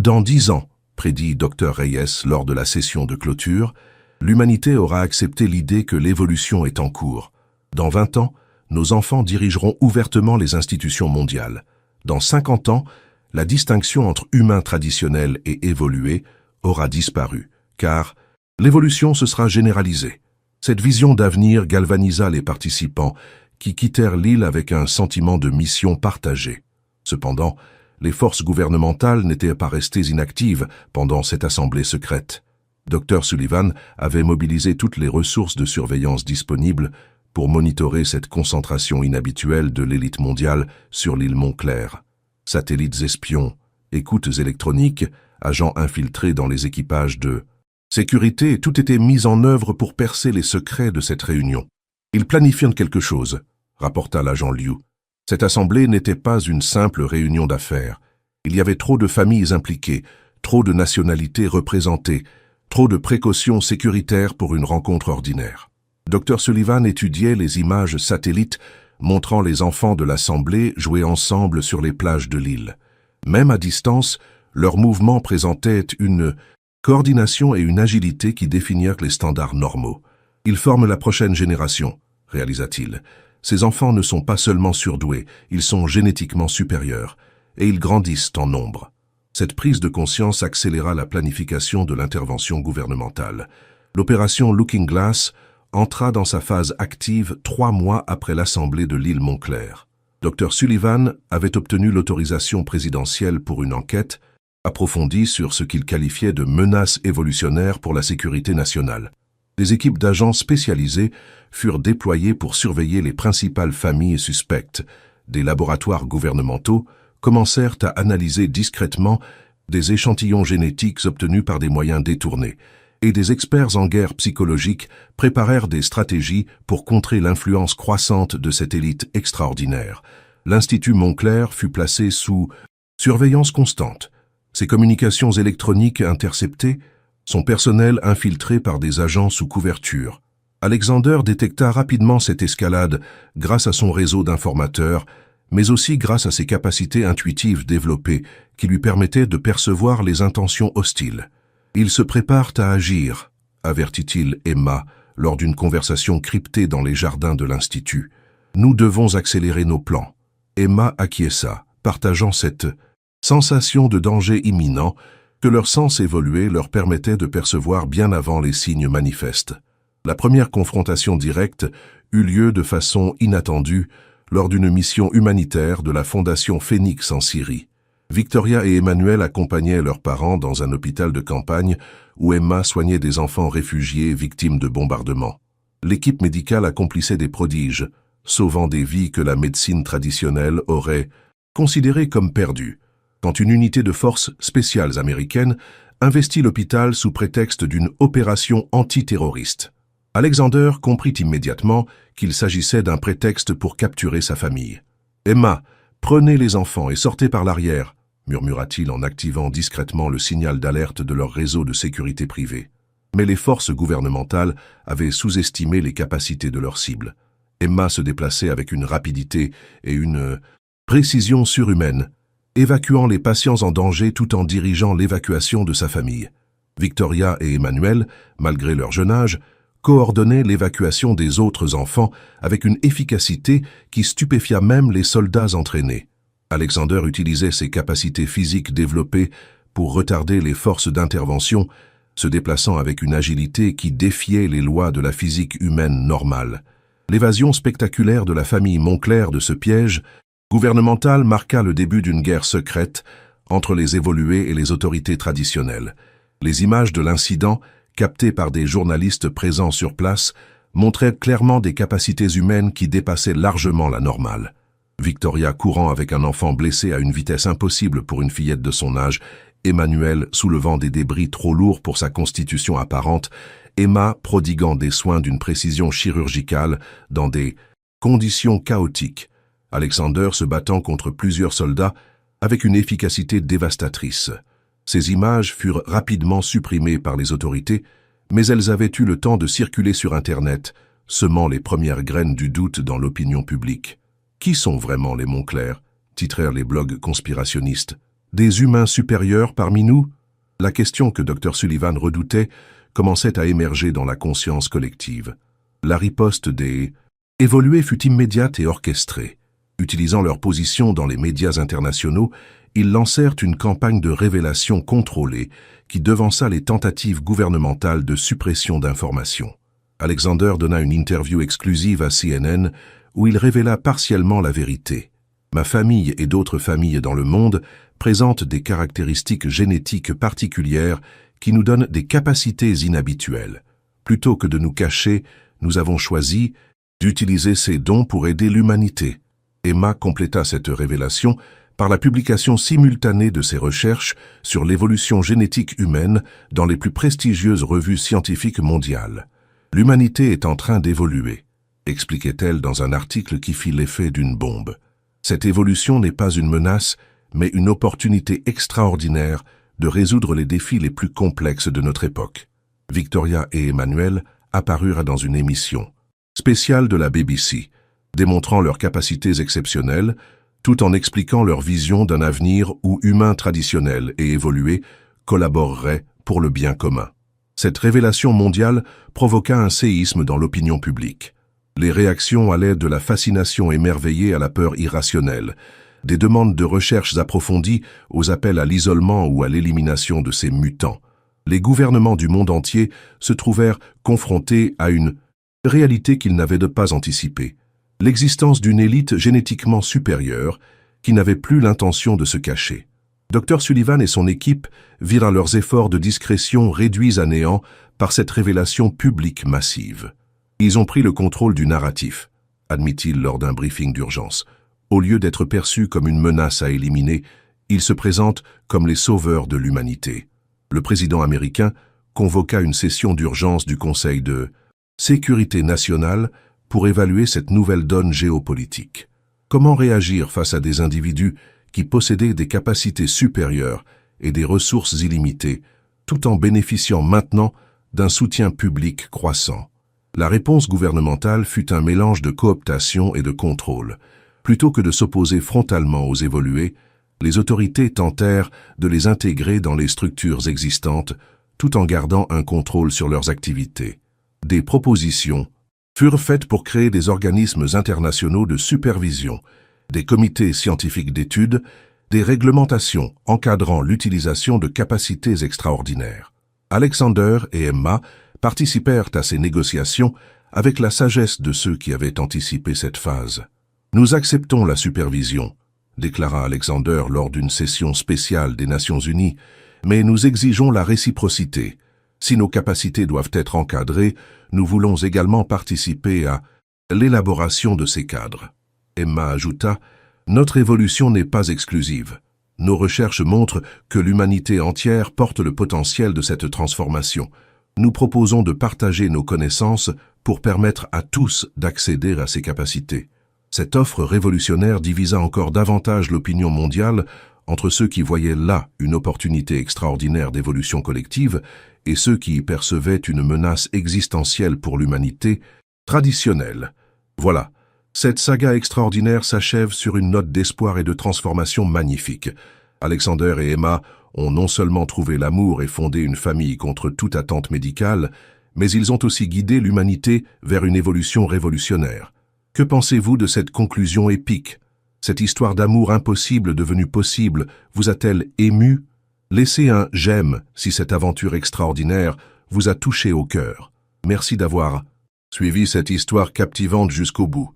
Dans 10 ans, prédit Dr Reyes lors de la session de clôture, l'humanité aura accepté l'idée que l'évolution est en cours. Dans 20 ans, nos enfants dirigeront ouvertement les institutions mondiales. Dans 50 ans, la distinction entre humains traditionnels et évolués aura disparu, car l'évolution se sera généralisée. Cette vision d'avenir galvanisa les participants qui quittèrent l'île avec un sentiment de mission partagée. Cependant, les forces gouvernementales n'étaient pas restées inactives pendant cette assemblée secrète. Dr Sullivan avait mobilisé toutes les ressources de surveillance disponibles pour monitorer cette concentration inhabituelle de l'élite mondiale sur l'île Moncler. Satellites espions, écoutes électroniques, agents infiltrés dans les équipages de sécurité, tout était mis en œuvre pour percer les secrets de cette réunion. Ils planifient quelque chose, rapporta l'agent Liu. Cette assemblée n'était pas une simple réunion d'affaires. Il y avait trop de familles impliquées, trop de nationalités représentées, trop de précautions sécuritaires pour une rencontre ordinaire. Dr Sullivan étudiait les images satellites montrant les enfants de l'assemblée jouer ensemble sur les plages de l'île. Même à distance, leurs mouvements présentaient une coordination et une agilité qui définirent les standards normaux. Ils forment la prochaine génération, réalisa-t-il. Ces enfants ne sont pas seulement surdoués, ils sont génétiquement supérieurs, et ils grandissent en nombre. Cette prise de conscience accéléra la planification de l'intervention gouvernementale. L'opération Looking Glass entra dans sa phase active 3 mois après l'assemblée de l'île Moncler. Dr Sullivan avait obtenu l'autorisation présidentielle pour une enquête approfondie sur ce qu'il qualifiait de menaces évolutionnaires pour la sécurité nationale. Des équipes d'agents spécialisés furent déployées pour surveiller les principales familles suspectes. Des laboratoires gouvernementaux commencèrent à analyser discrètement des échantillons génétiques obtenus par des moyens détournés, et des experts en guerre psychologique préparèrent des stratégies pour contrer l'influence croissante de cette élite extraordinaire. L'Institut Moncler fut placé sous surveillance constante. Ses communications électroniques interceptées, son personnel infiltré par des agents sous couverture. Alexander détecta rapidement cette escalade grâce à son réseau d'informateurs, mais aussi grâce à ses capacités intuitives développées qui lui permettaient de percevoir les intentions hostiles. « Ils se préparent à agir », avertit-il Emma lors d'une conversation cryptée dans les jardins de l'Institut. « Nous devons accélérer nos plans. » Emma acquiesça, partageant cette sensation de danger imminent que leur sens évolué leur permettait de percevoir bien avant les signes manifestes. La première confrontation directe eut lieu de façon inattendue lors d'une mission humanitaire de la Fondation Phoenix en Syrie. Victoria et Emmanuel accompagnaient leurs parents dans un hôpital de campagne où Emma soignait des enfants réfugiés victimes de bombardements. L'équipe médicale accomplissait des prodiges, sauvant des vies que la médecine traditionnelle aurait considérées comme perdues, quand une unité de forces spéciales américaines investit l'hôpital sous prétexte d'une opération antiterroriste. Alexander comprit immédiatement qu'il s'agissait d'un prétexte pour capturer sa famille. « Emma, prenez les enfants et sortez par l'arrière », murmura-t-il en activant discrètement le signal d'alerte de leur réseau de sécurité privée. Mais les forces gouvernementales avaient sous-estimé les capacités de leur cible. Emma se déplaçait avec une rapidité et une précision surhumaine, évacuant les patients en danger tout en dirigeant l'évacuation de sa famille. Victoria et Emmanuel, malgré leur jeune âge, coordonnaient l'évacuation des autres enfants avec une efficacité qui stupéfia même les soldats entraînés. Alexander utilisait ses capacités physiques développées pour retarder les forces d'intervention, se déplaçant avec une agilité qui défiait les lois de la physique humaine normale. L'évasion spectaculaire de la famille Moncler de ce piège gouvernemental marqua le début d'une guerre secrète entre les évolués et les autorités traditionnelles. Les images de l'incident, captées par des journalistes présents sur place, montraient clairement des capacités humaines qui dépassaient largement la normale. Victoria courant avec un enfant blessé à une vitesse impossible pour une fillette de son âge, Emmanuel soulevant des débris trop lourds pour sa constitution apparente, Emma prodiguant des soins d'une précision chirurgicale dans des conditions chaotiques, Alexander se battant contre plusieurs soldats avec une efficacité dévastatrice. Ces images furent rapidement supprimées par les autorités, mais elles avaient eu le temps de circuler sur Internet, semant les premières graines du doute dans l'opinion publique. Qui sont vraiment les Moncler? Titrèrent les blogs conspirationnistes. Des humains supérieurs parmi nous? La question que Dr Sullivan redoutait commençait à émerger dans la conscience collective. La riposte des évolués fut immédiate et orchestrée. Utilisant leur position dans les médias internationaux, ils lancèrent une campagne de révélation contrôlée qui devança les tentatives gouvernementales de suppression d'informations. Alexander donna une interview exclusive à CNN où il révéla partiellement la vérité. Ma famille et d'autres familles dans le monde présentent des caractéristiques génétiques particulières qui nous donnent des capacités inhabituelles. Plutôt que de nous cacher, nous avons choisi d'utiliser ces dons pour aider l'humanité. Emma compléta cette révélation par la publication simultanée de ses recherches sur l'évolution génétique humaine dans les plus prestigieuses revues scientifiques mondiales. L'humanité est en train d'évoluer, expliquait-elle dans un article qui fit l'effet d'une bombe. Cette évolution n'est pas une menace, mais une opportunité extraordinaire de résoudre les défis les plus complexes de notre époque. Victoria et Emmanuel apparurent dans une émission spéciale de la BBC, démontrant leurs capacités exceptionnelles, tout en expliquant leur vision d'un avenir où humains traditionnels et évolués collaboreraient pour le bien commun. Cette révélation mondiale provoqua un séisme dans l'opinion publique. Les réactions allaient de la fascination émerveillée à la peur irrationnelle, des demandes de recherches approfondies aux appels à l'isolement ou à l'élimination de ces mutants. Les gouvernements du monde entier se trouvèrent confrontés à une réalité qu'ils n'avaient pas anticipée, l'existence d'une élite génétiquement supérieure qui n'avait plus l'intention de se cacher. Dr Sullivan et son équipe virent leurs efforts de discrétion réduits à néant par cette révélation publique massive. Ils ont pris le contrôle du narratif, admit-il lors d'un briefing d'urgence. Au lieu d'être perçus comme une menace à éliminer, ils se présentent comme les sauveurs de l'humanité. Le président américain convoqua une session d'urgence du Conseil de sécurité nationale pour évaluer cette nouvelle donne géopolitique. Comment réagir face à des individus qui possédaient des capacités supérieures et des ressources illimitées, tout en bénéficiant maintenant d'un soutien public croissant? La réponse gouvernementale fut un mélange de cooptation et de contrôle. Plutôt que de s'opposer frontalement aux évolués, les autorités tentèrent de les intégrer dans les structures existantes, tout en gardant un contrôle sur leurs activités. Des propositions furent faites pour créer des organismes internationaux de supervision des comités scientifiques d'études, des réglementations encadrant l'utilisation de capacités extraordinaires. Alexander et Emma participèrent à ces négociations avec la sagesse de ceux qui avaient anticipé cette phase. « Nous acceptons la supervision », déclara Alexander lors d'une session spéciale des Nations Unies, « mais nous exigeons la réciprocité. Si nos capacités doivent être encadrées, nous voulons également participer à l'élaboration de ces cadres. » Emma ajouta, « Notre évolution n'est pas exclusive. Nos recherches montrent que l'humanité entière porte le potentiel de cette transformation. Nous proposons de partager nos connaissances pour permettre à tous d'accéder à ces capacités. » Cette offre révolutionnaire divisa encore davantage l'opinion mondiale entre ceux qui voyaient là une opportunité extraordinaire d'évolution collective et ceux qui y percevaient une menace existentielle pour l'humanité traditionnelle. Voilà, cette saga extraordinaire s'achève sur une note d'espoir et de transformation magnifique. Alexander et Emma ont non seulement trouvé l'amour et fondé une famille contre toute attente médicale, mais ils ont aussi guidé l'humanité vers une évolution révolutionnaire. Que pensez-vous de cette conclusion épique? Cette histoire d'amour impossible devenue possible vous a-t-elle ému? Laissez un « j'aime » si cette aventure extraordinaire vous a touché au cœur. Merci d'avoir suivi cette histoire captivante jusqu'au bout.